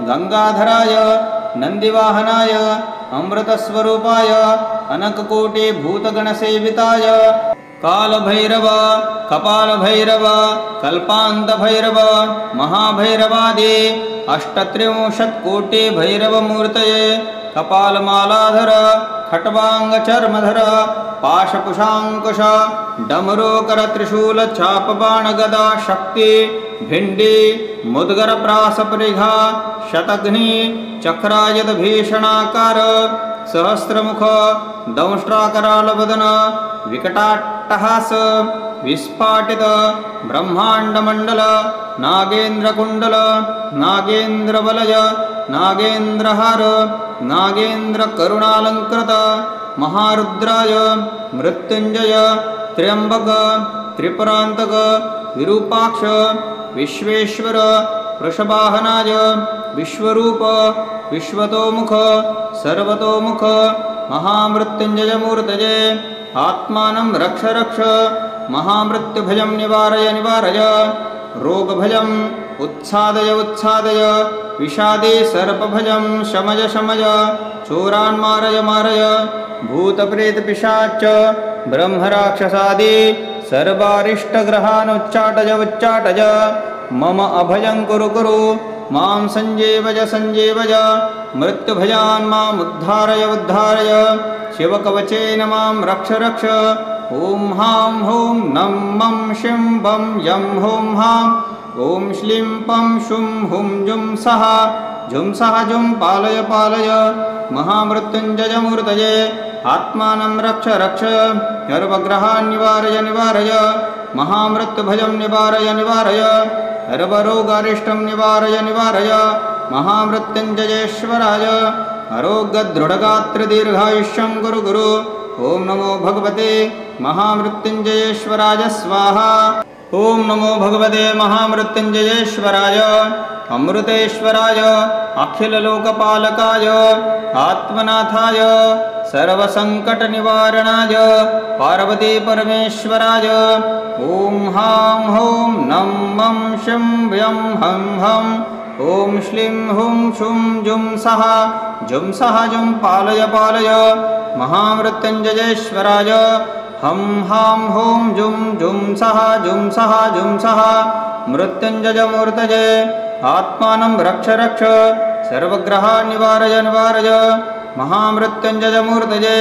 गंगाधराय नन्दिवाहनाय अमृतस्वरूपाय अनककोटिभूतगणसेविताय कालभैरव कपालभैरव कल्पान्तभैरव महाभैरवादि अष्टत्रिंशत्कोटिभैरवमूर्तये कपालमालाधर खट्वाङ्गचर्मधर पाशकुशाङ्कुश डमरुकरत्रिशूलचापबाणगदा शक्ति भिण्डी मुद्गरप्रासपरिघा शतघ्नि चक्रायुधभीषणाकार सहस्रमुख दंष्ट्राकरालवदन विकटाट्टहास विस्फाटित ब्रह्माण्डमण्डल नागेन्द्रकुण्डल नागेन्द्रवलय नागेन्द्रहार नागेन्द्रकरुणालङ्कृत महारुद्राय मृत्युञ्जय त्र्यम्बक त्रिपुरान्तक विरूपाक्ष विश्वेश्वर वृषभाहनाय विश्वरूप विश्वतोमुख सर्वतोमुख महामृत्युञ्जयमूर्तये आत्मानं रक्ष रक्ष महामृत्युभयं निवारय निवारय रोगभयम् उत्सादय उत्सादय विषादे सर्पभयं शमय शमय चोरान् मारय मारय भूतप्रेतपिशाच ब्रह्मराक्षसादि सर्वारिष्टग्रहान् उच्चाटय उच्चाटय मम अभयं कुरु कुरु मां सञ्जीवय सञ्जीवय मृत्युभयान् माम् उद्धारय उद्धारय शिवकवचेन मां रक्ष रक्ष ॐ हां हौं नं मं शिं वं यं हौं हां ॐ श्लीं पं शुं हुं जुं सः जुं पालय पालय महामृत्युञ्जयमूर्तये आत्मानं रक्ष रक्ष सर्वग्रहान् निवारय निवारय महामृत्युभयं निवारय निवारय सर्वरोगारिष्टं निवारय निवारय महामृत्युञ्जयेश्वराय आरोग्यदृढगात्रदीर्घायुष्यं कुरु कुरु ॐ नमो भगवते महामृत्युञ्जयेश्वराय स्वाहा ॐ नमो भगवते महामृत्युञ्जयेश्वराय अमृतेश्वराय अखिललोकपालकाय आत्मनाथाय सर्वसङ्कटनिवारणाय पार्वतीपरमेश्वराय ॐ हां हौं नं मं शिं व्यं हं हं ॐ श्लीं हुं शुं जुं सः जुं पालय पालय महामृत्युञ्जयेश्वराय हं हां हौं जुं सः मृत्युञ्जयमूर्तये आत्मानं रक्ष रक्ष सर्वग्रहान् निवारय निवारय महामृत्युञ्जयमूर्तये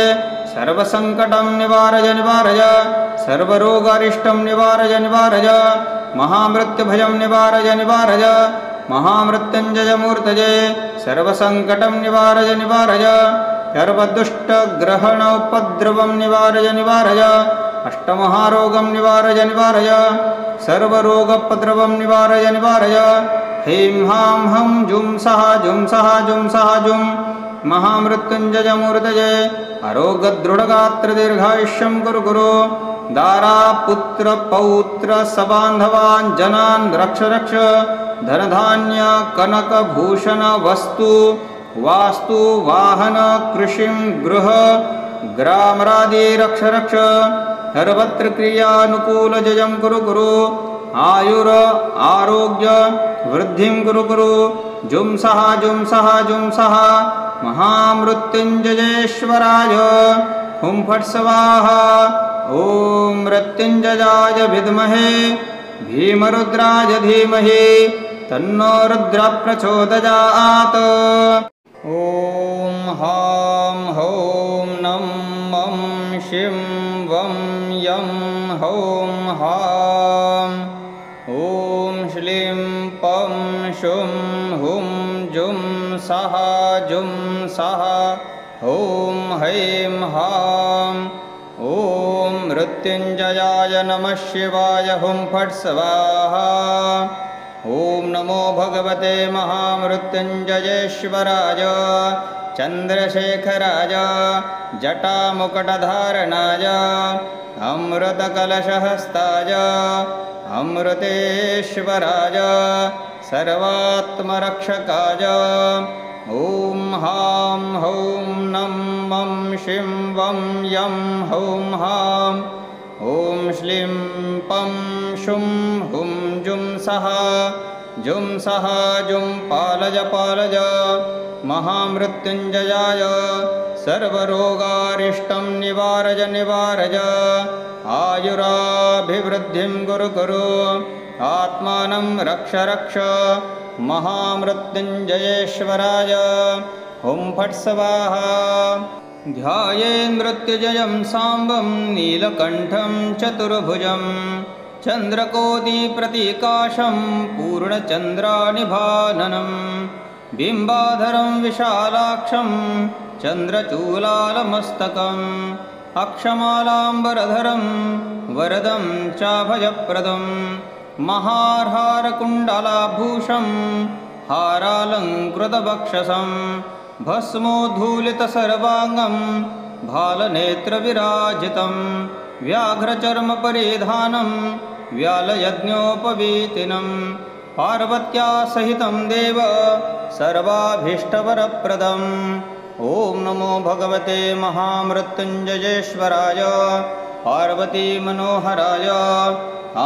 सर्वसङ्कटं निवारय निवारय सर्वरोगारिष्टं निवारय निवारय महामृत्युभयं निवारय निवारय महामृत्युञ्जयमूर्तये सर्वसङ्कटं निवारय निवारय सर्वदुष्टग्रहणोपद्रवं निवारय निवारय अष्टमहारोगं निवारय निवारय सर्वरोगोपद्रवं निवारय निवारय ह्रीं हां हं जुं सः जुं महामृत्युञ्जयमूर्तये आरोग्यदृढगात्रदीर्घायुष्यं कुरु कुरु दारापुत्र पौत्र सबान्धवान् जनान् रक्ष रक्ष धनधान्य कनकभूषण वस्तु वास्तु वाहन कृषिं गृह ग्रामरादि रक्ष रक्ष सर्वत्र क्रियानुकूलजयं कुरु कुरु आयुर आरोग्य वृद्धिं कुरु कुरु जुं सः महामृत्युञ्जयेश्वराय हुं फट् स्वाहा ॐ मृत्युञ्जयाय विद्महे भीमरुद्राय धीमहि तन्नो रुद्र प्रचोदयात्। ॐ हां हौं नं मं शिं वं यं हौं हां। ॐ श्लीं पं शुं हुं जुं सः जुं सः ॐ हैं हां। ॐ मृत्युञ्जयाय नमः शिवाय हुं फट् स्वाहा। ॐ नमो भगवते महामृत्युञ्जयेश्वराय चन्द्रशेखराय जटामुकुटधारणाय अमृतकलशहस्ताय अमृतेश्वराय सर्वात्मरक्षकाय। ॐ हां हौं नं मं शिं वं यं हौं हां। ॐ श्लीं पं शुं हुं जुं सः जुं पालय पालय। महामृत्युञ्जयाय सर्वरोगारिष्टं निवारय निवारय। आयुराभिवृद्धिं कुरु कुरु आत्मानं रक्ष रक्ष। महामृत्युञ्जयेश्वराय हुं फट् स्वाहा। ध्यायेन् मृत्युजयं साम्बं नीलकण्ठं चतुर्भुजं चन्द्रकोटिप्रतिकाशं पूर्णचन्द्रानिभाननं बिम्बाधरं विशालाक्षं चन्द्रचूलालमस्तकम् अक्षमालाम्बरधरं वरदं चाभयप्रदं महार्हारकुण्डलाभूषं हारालङ्कृतवक्षसं भस्मोद्धूलितसर्वाङ्गं भालनेत्रविराजितं व्याघ्रचर्मपरिधानं व्यालयज्ञोपवीतिनं पार्वत्या सहितं देव सर्वाभीष्टवरप्रदम्। ॐ नमो भगवते महामृत्युञ्जयेश्वराय पार्वतीमनोहराय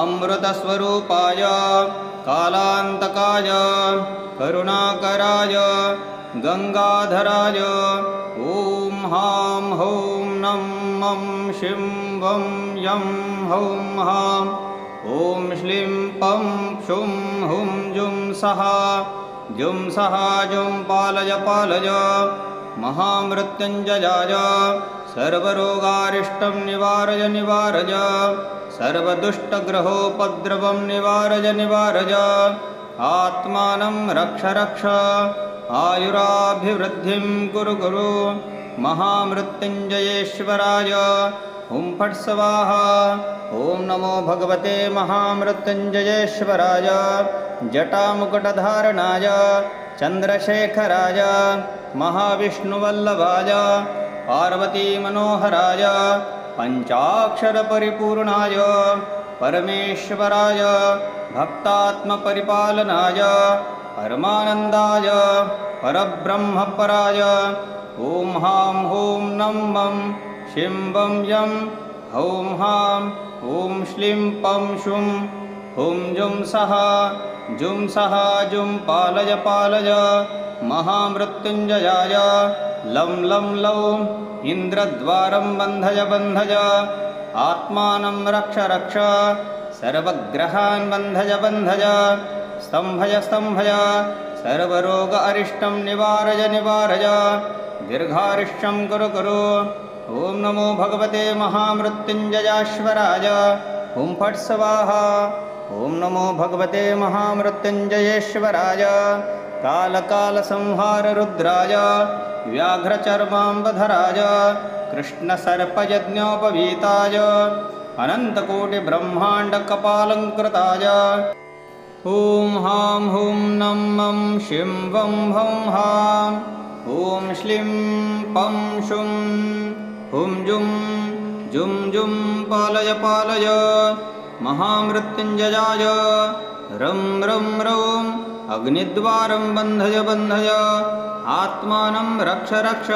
अमृतस्वरूपाय कालान्तकाय करुणाकराय गंगाधराय। ॐ हां हौं नं मं शिं वं यं हौं हां। ॐ श्लीं पं शुं हुं जुं सः जुं पालय पालय। महामृत्युञ्जयाय सर्वरोगारिष्टं निवारय निवारय। सर्वदुष्टग्रहोपद्रवं निवारय निवारय। आत्मानं रक्ष रक्ष। आयुराभिवृद्धिं कुरु कुरु। महामृत्युञ्जयेश्वराय हुं फट् स्वाहा। ॐ नमो भगवते महामृत्युञ्जयेश्वराय जटामुकुटधारणाय चन्द्रशेखराय महाविष्णुवल्लभाय पार्वतीमनोहराय पञ्चाक्षरपरिपूर्णाय परमेश्वराय भक्तात्मपरिपालनाय परमानन्दाय परब्रह्मपराय। ॐ हां हौं नं मं शिं वं यं हौं हां। ॐ श्लीं पं शुं हुं जुं सः जुं पालय पालय। महामृत्युञ्जयाय लं लं लौं इन्द्रद्वारं बन्धय बन्धय। आत्मानं रक्ष रक्ष। सर्वग्रहान् बन्धय बन्धय। स्तम्भय स्तम्भय। सर्वरोग अरिष्टं निवारय निवारय। दीर्घायुष्यं कुरु कुरु। ॐ नमो भगवते महामृत्युञ्जयेश्वराय हुं फट् स्वाहा। ॐ नमो भगवते महामृत्युञ्जयेश्वराय कालकालसंहार रुद्राय व्याघ्रचर्माम्बधराय कृष्णसर्पयज्ञोपवीताय अनन्तकोटिब्रह्माण्डकपालङ्कृताय। ॐ हां हौं नं मं शिं वं हौं हां। ॐ श्लीं पं शुं हुं जुं पालय पालय। महामृत्युञ्जयाय रं रं रौं अग्निद्वारं बन्धय बन्धय। आत्मानं रक्ष रक्ष।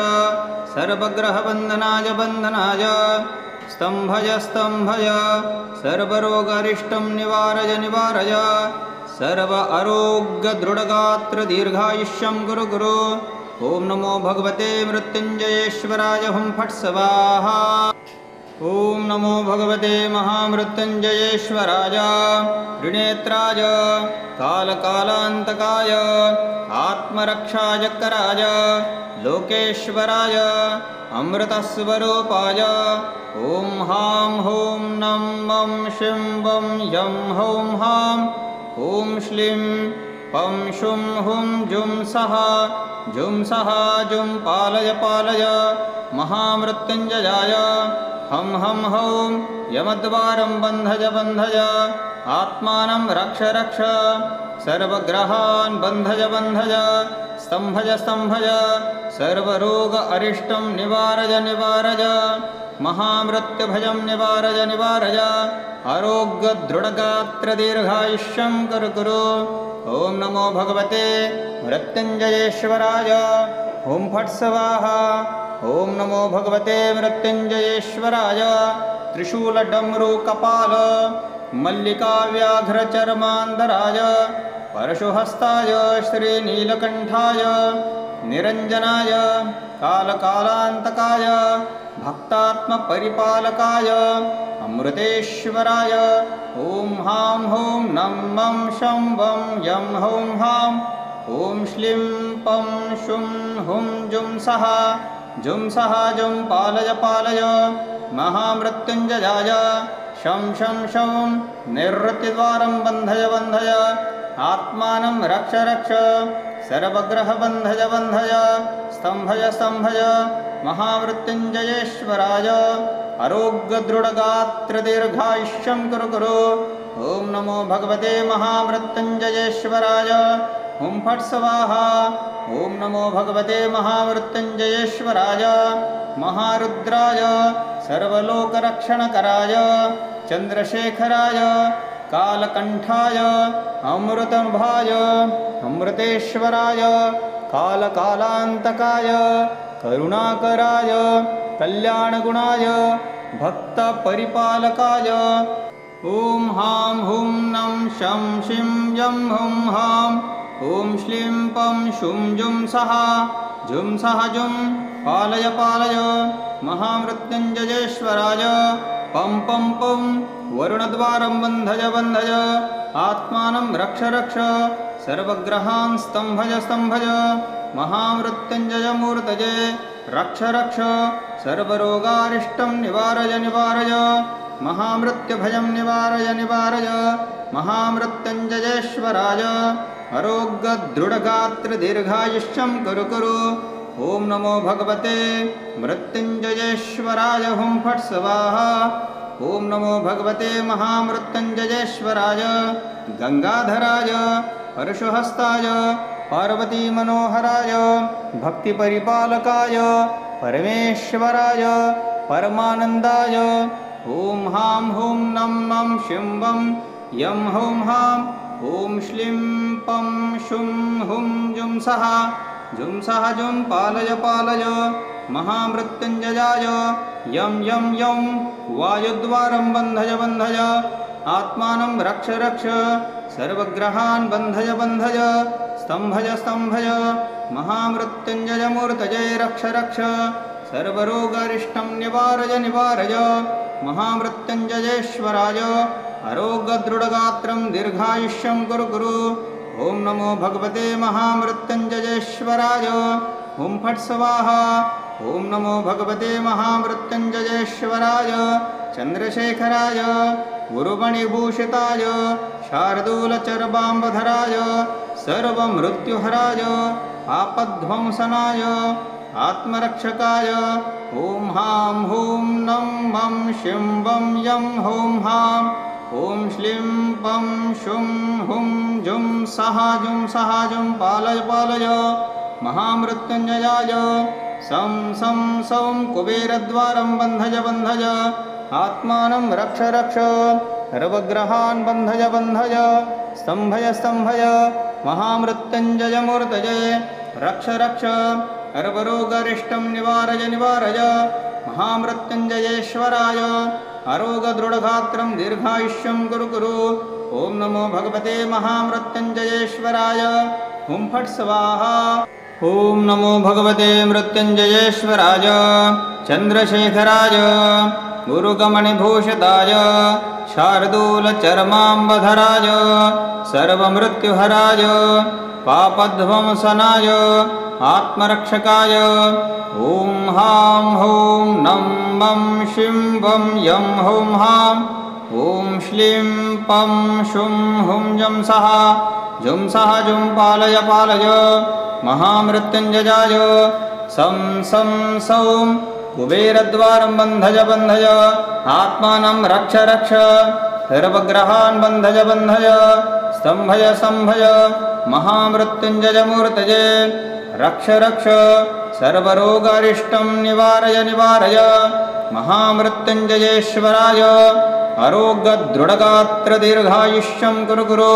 सर्वग्रहबन्धनाय बन्धनाय। स्तम्भय स्तम्भय। सर्वरोगारिष्टं निवारय निवारय। सर्व आरोग्यदृढगात्र दीर्घायुष्यं कुरु कुरु। ॐ नमो भगवते मृत्युञ्जयेश्वराय हुं फट् स्वाहा। ॐ नमो भगवते महामृत्युञ्जयेश्वराय त्रिनेत्राय कालकालान्तकाय आत्मरक्षायकराय लोकेश्वराय अमृतस्वरूपाय ॐ हां हूं नं मं शिं वं यं हौं हां ॐ श्लीं पं शुं हुं जुं सः जुं पालय पालय महामृत्युञ्जयाय हं हं हौं यमद्वारं बन्धय बन्धय आत्मानं रक्ष रक्ष सर्वग्रहान् बन्धय बन्धय स्तम्भय स्तम्भय सर्वरोग अरिष्टं निवारय निवारय महामृत्युभयं निवारय निवारय आरोग्यदृढगात्रदीर्घायुष्यं कुरु कुरु ॐ नमो भगवते मृत्युञ्जयेश्वराय ॐ फट् स्वाहा ॐ नमो भगवते मृत्युञ्जयेश्वराय त्रिशूलडमरुकपाल मल्लिकाव्याघ्रचर्मान्धराय परशुहस्ताय श्रीनीलकण्ठाय निरञ्जनाय कालकालान्तकाय भक्तात्मपरिपालकाय अमृतेश्वराय ॐ हां हूं नं मं शं वं यं हौं हां ॐ श्लीं पं शुं हुं जुं सः जुं पालय पालय महामृत्युञ्जयाय शं शं शं निवृत्तिद्वारं बन्धय बन्धय आत्मानं रक्ष रक्ष सर्वग्रहबन्धय बन्धय स्तम्भय स्तम्भय महामृत्युञ्जयेश्वराय आरोग्यदृढगात्रदीर्घायुष्यं कुरु कुरु ॐ नमो भगवते महामृत्युञ्जयेश्वराय ॐ फट् स्वाहा ॐ नमो भगवते महामृत्युञ्जयेश्वराय महारुद्राय सर्वलोकरक्षणकराय चन्द्रशेखराय कालकण्ठाय अमृतभाय अमृतेश्वराय कालकालान्तकाय करुणाकराय कल्याणगुणाय भक्तपरिपालकाय ॐ हां हूं नं शं शिं यं हौं हां ॐ श्लीं पं शुं जुं सः जुं पालय पालय महामृत्युञ्जयेश्वराय पं पं पं वरुणद्वारं बन्धय बन्धय आत्मानं रक्ष रक्ष सर्वग्रहान् स्तम्भय स्तम्भय महामृत्युञ्जयमूर्तये रक्ष रक्ष सर्वरोगारिष्टं निवारय निवारय महामृत्युभयं निवारय निवारय महामृत्युञ्जयेश्वराय आरोग्यदृढगात्रदीर्घायुष्यं कुरु कुरु ॐ नमो भगवते मृत्युञ्जयेश्वराय हुं फट् स्वाहा ॐ नमो भगवते महामृत्युञ्जयेश्वराय गङ्गाधराय परशुहस्ताय पार्वतीमनोहराय भक्तिपरिपालकाय परमेश्वराय परमानन्दाय ॐ हां हूं नं मं शिं वं यं हौं हां ॐ श्लीं पं शुं हुं जुं सः जुं पालय पालय महामृत्युञ्जयाय यं यं यं वायुद्वारं बन्धय बन्धय आत्मानं रक्ष रक्ष सर्वग्रहान् बन्धय बन्धय स्तम्भय स्तम्भय महामृत्युञ्जयमूर्तये रक्ष रक्ष सर्वरोगारिष्टं निवारय निवारय महामृत्युञ्जयेश्वराय आरोग्यदृढगात्रं दीर्घायुष्यं कुरु कुरु ॐ नमो भगवते महामृत्युञ्जयेश्वराय ॐ फट् स्वाहा ॐ नमो भगवते महामृत्युञ्जयेश्वराय चन्द्रशेखराय गुरुमणिभूषिताय शार्दूलचर्बाम्बधराय सर्वमृत्युहराय आपद्ध्वंसनाय आत्मरक्षकाय ॐ हां हूं नं मं शिं वं यं हौं हां ॐ श्लीं पं शुं हुं जुं सः जुं पालय पालय महामृत्युञ्जयाय सं सौं कुबेरद्वारं बन्धय बन्धय आत्मानं रक्ष रक्ष सर्वग्रहान् बन्धय बन्धय स्तम्भय स्तम्भय महामृत्युञ्जयमूर्तये रक्ष रक्ष सर्वरोगरिष्टं निवारय निवारय महामृत्युञ्जयेश्वराय आरोग्यदृढगात्रं दीर्घायुष्यं कुरु कुरु ॐ नमो भगवते महामृत्युञ्जयेश्वराय हुं फट् स्वाहा ॐ नमो भगवते मृत्युञ्जयेश्वराय चन्द्रशेखराय गुरुगमणिभूषिताय शार्दूलचर्माम्बधराय सर्वमृत्युहराय पापध्वंसनाय आत्मरक्षकाय ॐ हां हौं नं मं शिं वं यं हौं हां ॐ श्लीं पं शुं हुं जं सः जुं पालय पालय महामृत्युञ्जयाय सं सौं कुबेरद्वारं बन्धय बन्धय आत्मानं रक्ष रक्ष सर्वग्रहान् बन्धय बन्धय स्तम्भय स्तम्भय महामृत्युञ्जयमूर्तये रक्ष रक्ष सर्वरोगारिष्टं निवारय निवारय महामृत्युञ्जयेश्वराय आरोग्यदृढगात्रदीर्घायुष्यं कुरु कुरु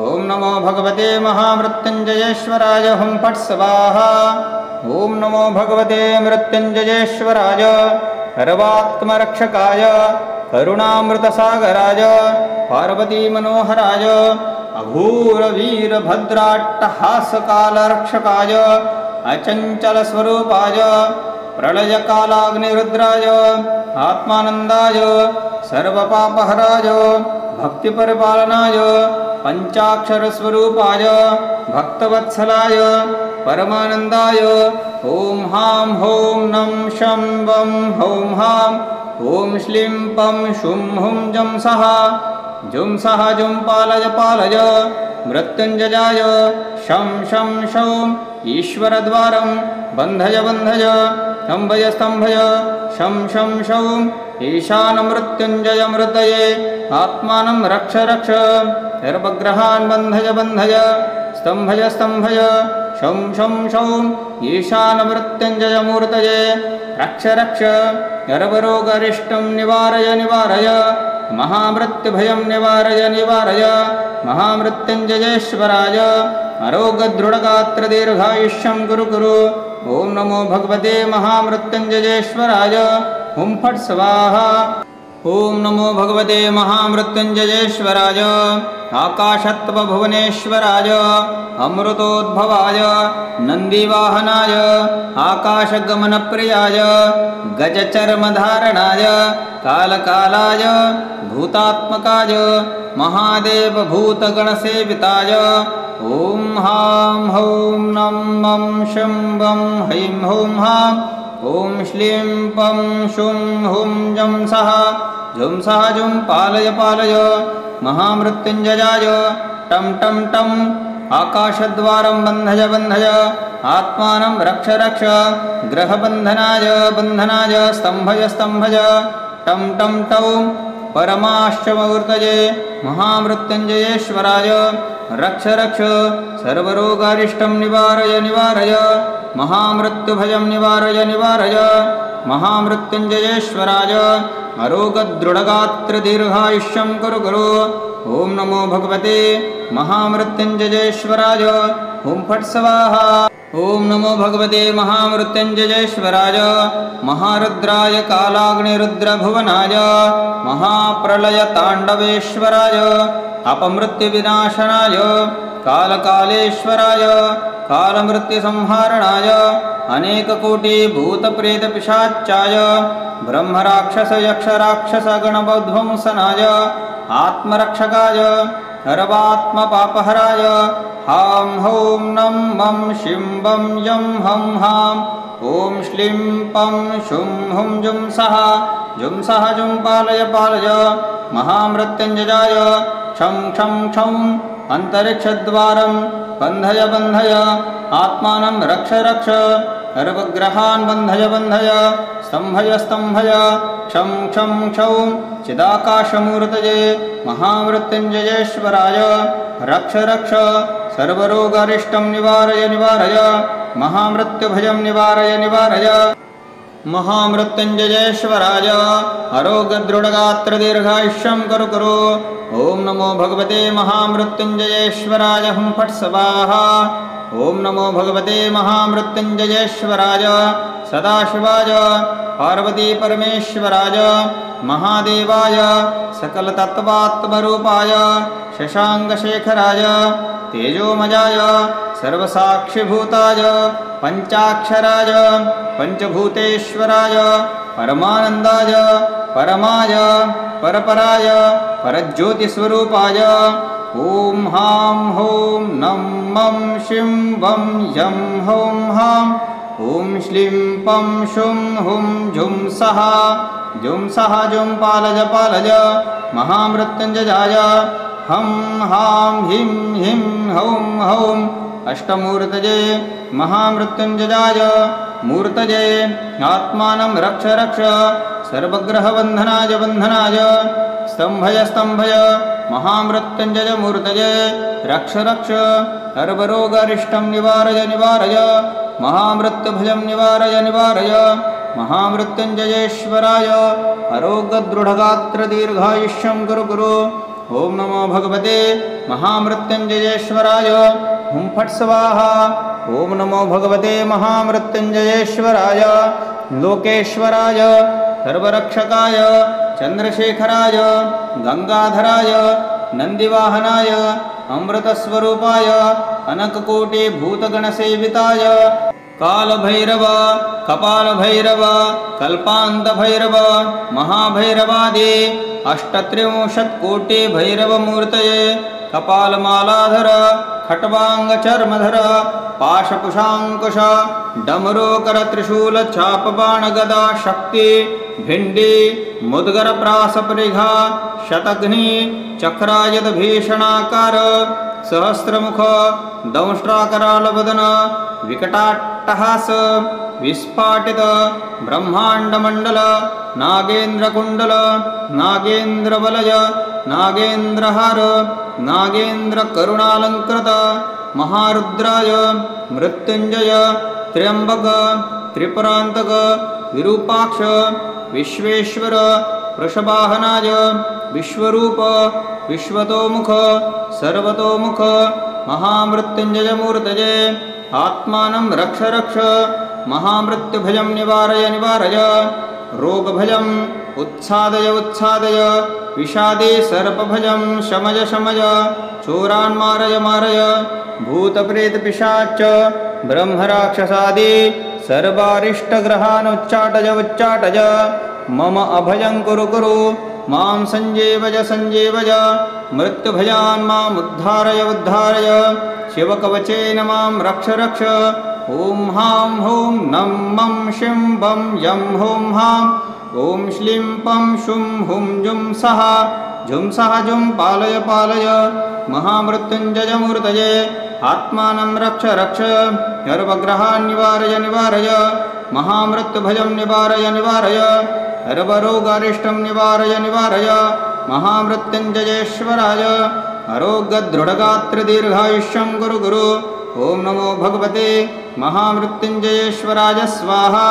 ॐ नमो भगवते महामृत्युञ्जयेश्वराय हुं फट् स्वाहा ॐ नमो भगवते मृत्युञ्जयेश्वराय सर्वात्मरक्षकाय करुणामृतसागराय पार्वतीमनोहराय अघोरवीरभद्राट्टहासकालरक्षकाय अचञ्चलस्वरूपाय प्रलयकालाग्निरुद्राय आत्मानन्दाय सर्वपापहराय भक्तिपरिपालनाय पञ्चाक्षरस्वरूपाय भक्तवत्सलाय परमानन्दाय ॐ हां हौं नं शं वं हौं हां ॐ श्लीं पं शुं हुं जं सः जुं पालय पालय मृत्युञ्जयाय शं शौं ईश्वरद्वारं बन्धय बन्धय स्तम्भय स्तम्भय शं शौं ईशानमृत्युञ्जयमृतये आत्मानं रक्ष रक्ष सर्वग्रहान् बन्धय बन्धय स्तम्भय स्तम्भय शं शौं ईशानमृत्युञ्जयमूर्तये रक्ष रक्ष सर्वरोगरिष्टं निवारय निवारय महामृत्युभयं निवारय निवारय महामृत्युञ्जयेश्वराय आरोग्यदृढगात्रदीर्घायुष्यं कुरु कुरु ॐ नमो भगवते महामृत्युञ्जयेश्वराय हुं फट् स्वाहा ॐ नमो भगवते महामृत्युञ्जयेश्वराय आकाशत्वभुवनेश्वराय अमृतोद्भवाय नन्दिवाहनाय आकाशगमनप्रियाय गजचर्मधारणाय कालकालाय भूतात्मकाय महादेवभूतगणसेविताय ॐ हां हौं नं मं शिं वं हैं हौं हां ॐ श्लीं पं शुं हुं जं सः जुं पालय पालय महामृत्युञ्जयाय टं टं टम् आकाशद्वारं बन्धय बन्धय आत्मानं रक्ष रक्ष ग्रहबन्धनाय बन्धनाय स्तम्भय स्तम्भय टं टं टौ परमाश्चमूर्तये महामृत्युञ्जयेश्वराय रक्ष रक्ष सर्वरोगारिष्टं निवारय निवारय महामृत्युभयं निवारय निवारय महामृत्युञ्जयेश्वराय आरोग्यदृढगात्रदीर्घायुष्यं कुरु कुरु ॐ नमो भगवते महामृत्युञ्जयेश्वराय हुं फट् स्वाहा ॐ नमो भगवते महामृत्युञ्जयेश्वराय महारुद्राय कालाग्निरुद्रभुवनाय महाप्रलयताण्डवेश्वराय अपमृत्युविनाशनाय कालकालेश्वराय कालमृत्युसंहारणाय अनेककोटिभूतप्रेतपिशाचाय ब्रह्मराक्षसयक्षराक्षसगणबध्वंसनाय आत्मरक्षकाय सर्वात्मपापहराय हां हौं नं मं शिं वं यं हं हां ॐ श्लीं पं शुं हुं जुं सः जुं पालय पालय महामृत्युञ्जयाय क्षं क्षं अन्तरिक्षद्वारं बन्धय बन्धय आत्मानं रक्ष रक्ष सर्वग्रहान् बन्धय बन्धय स्तम्भय स्तम्भय क्षं क्षौं चिदाकाशमूर्तये महामृत्युञ्जयेश्वराय रक्ष रक्ष सर्वरोगारिष्टं निवारय निवारय महामृत्युभयं निवारय निवारय महामृत्युञ्जयेश्वराय आरोग्यदृढगात्रदीर्घायुष्यं कुरु कुरु ॐ नमो भगवते महामृत्युञ्जयेश्वराय हुं फट् स्वाहा ॐ नमो भगवते महामृत्युञ्जयेश्वराय सदाशिवाय पार्वतीपरमेश्वराय महादेवाय सकलतत्त्वात्मरूपाय शशाङ्कशेखराय तेजोमयाय सर्वसाक्षिभूताय पञ्चाक्षराय पञ्चभूतेश्वराय परमानन्दाय परमाय परपराय परज्योतिस्वरूपाय ॐ हां हौं नं मं शिं वं यं हौं हां ॐ श्लीं पं शुं हुं जुं सः जुं पालय पालय महामृत्युञ्जयाय हं हां हिं हिं हौं हौं अष्टमूर्तये महामृत्युञ्जयाय मूर्तये आत्मानं रक्ष रक्ष सर्वग्रहबन्धनाय बन्धनाय स्तम्भय स्तम्भय महामृत्युञ्जय मूर्तये रक्ष रक्ष सर्वरोगारिष्टं निवारय निवारय महामृत्युभयं निवारय निवारय महामृत्युञ्जयेश्वराय आरोग्यदृढगात्रदीर्घायुष्यं कुरु कुरु ॐ नमो भगवते महामृत्युञ्जयेश्वराय हुं फट् स्वाहा ॐ नमो भगवते महामृत्युञ्जयेश्वराय लोकेश्वराय सर्वरक्षकाय चन्द्रशेखराय गंगाधराय नन्दिवाहनाय अमृतस्वरूपाय अनककोटिभूतगणसेविताय कालभैरव कपालभैरव कल्पान्तभैरव महाभैरवादि अष्टत्रिंशत्कोटिभैरवमूर्तये कपालमालाधर खट्वाङ्गचर्मधर पाशकुशाङ्कुश डमरुकरत्रिशूलचापबाणगदा शक्ति भिण्डी मुद्गरप्रासपरिघा शतघ्नि चक्रायुधभीषणाकार सहस्रमुख दंष्ट्राकरालवदन विकटाट्टहास विस्फाटित ब्रह्माण्डमण्डल नागेन्द्रकुण्डल नागेन्द्रवलय नागेन्द्रहार नागेन्द्रकरुणालङ्कृत महारुद्राय मृत्युञ्जय त्र्यम्बक त्रिपुरान्तक विरूपाक्ष विश्वेश्वर वृषभाहनाय विश्वरूप विश्वतोमुख सर्वतोमुख महामृत्युञ्जयमूर्तये आत्मानं रक्ष रक्ष महामृत्युभयं निवारय निवारय रोगभयम् उत्सादय उत्सादय विषादे सर्पभयं शमय शमय चोरान् मारय मारय भूतप्रेतपिशाच ब्रह्मराक्षसादि सर्वारिष्टग्रहान् उच्चाटय उच्चाटय मम अभयं कुरु कुरु मां संजीवय संजीवय मृत्युभयान् मामुद्धारय उद्धारय शिवकवचेन मां रक्ष रक्ष ॐ हां हौं नं मं शिं वं यं हौं हां ॐ श्लीं पं शुं हुं जुं सः जुं पालय पालय महामृत्युञ्जयमूर्तये आत्मानं रक्ष रक्ष सर्वग्रहान् निवारय निवारय महामृत्युभयं निवारय निवारय सर्वरोगारिष्टं निवारय निवारय महामृत्युञ्जयेश्वराय आरोग्यदृढगात्रदीर्घायुष्यं कुरु कुरु ॐ नमो भगवते महामृत्युञ्जयेश्वराय स्वाहा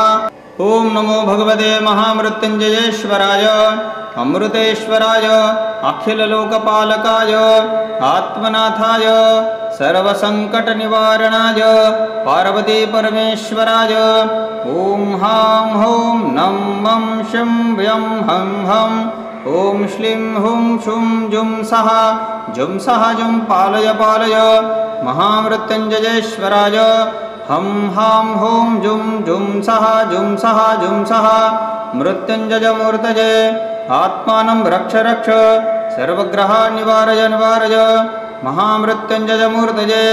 ॐ नमो भगवते महामृत्युञ्जयेश्वराय अमृतेश्वराय अखिललोकपालकाय आत्मनाथाय सर्वसङ्कटनिवारणाय पार्वतीपरमेश्वराय ॐ हां हौं नं मं शिं व्यं हं हं ॐ श्लीं हुं शुं जुं सः जुं पालय पालय महामृत्युञ्जयेश्वराय हं हां हौं जुं सः मृत्युञ्जयमूर्तये आत्मानं रक्ष रक्ष सर्वग्रहान् निवारय निवारय महामृत्युञ्जयमूर्तये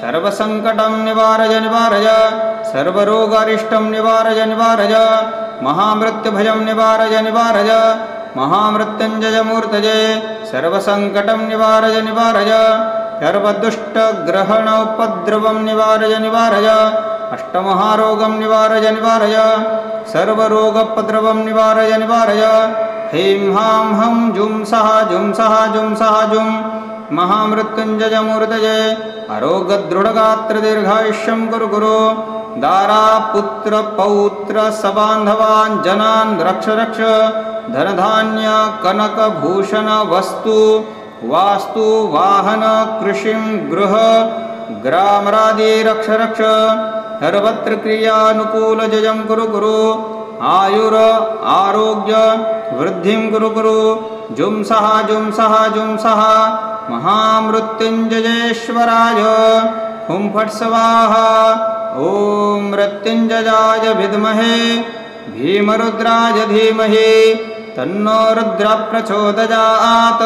सर्वसङ्कटं निवारय निवारय सर्वरोगारिष्टं निवारय निवारय महामृत्युभयं निवारय निवारय महामृत्युञ्जयमूर्तये सर्वसङ्कटं निवारय निवारय सर्वदुष्टग्रहणोपद्रवं निवारय निवारय अष्टमहारोगं निवारय निवारय सर्वरोगोपद्रवं निवारय निवारय ह्रीं हां हं जुं सः जुं महामृत्युञ्जयमूर्तये आरोग्यदृढगात्रदीर्घायुष्यं कुरु कुरु दारापुत्र पौत्र सबान्धवान् जनान् रक्ष रक्ष धनधान्य कनकभूषण वस्तु वास्तु वाहन कृषिं गृह ग्रामरादि रक्ष रक्ष सर्वत्र क्रियानुकूलजयं कुरु कुरु आयुर आरोग्य वृद्धिं कुरु कुरु जुं सः महामृत्युञ्जयेश्वराय हुं फट् स्वाहा ॐ मृत्युञ्जयाय विद्महे भीमरुद्राय धीमहि तन्नो रुद्रः प्रचोदयात्।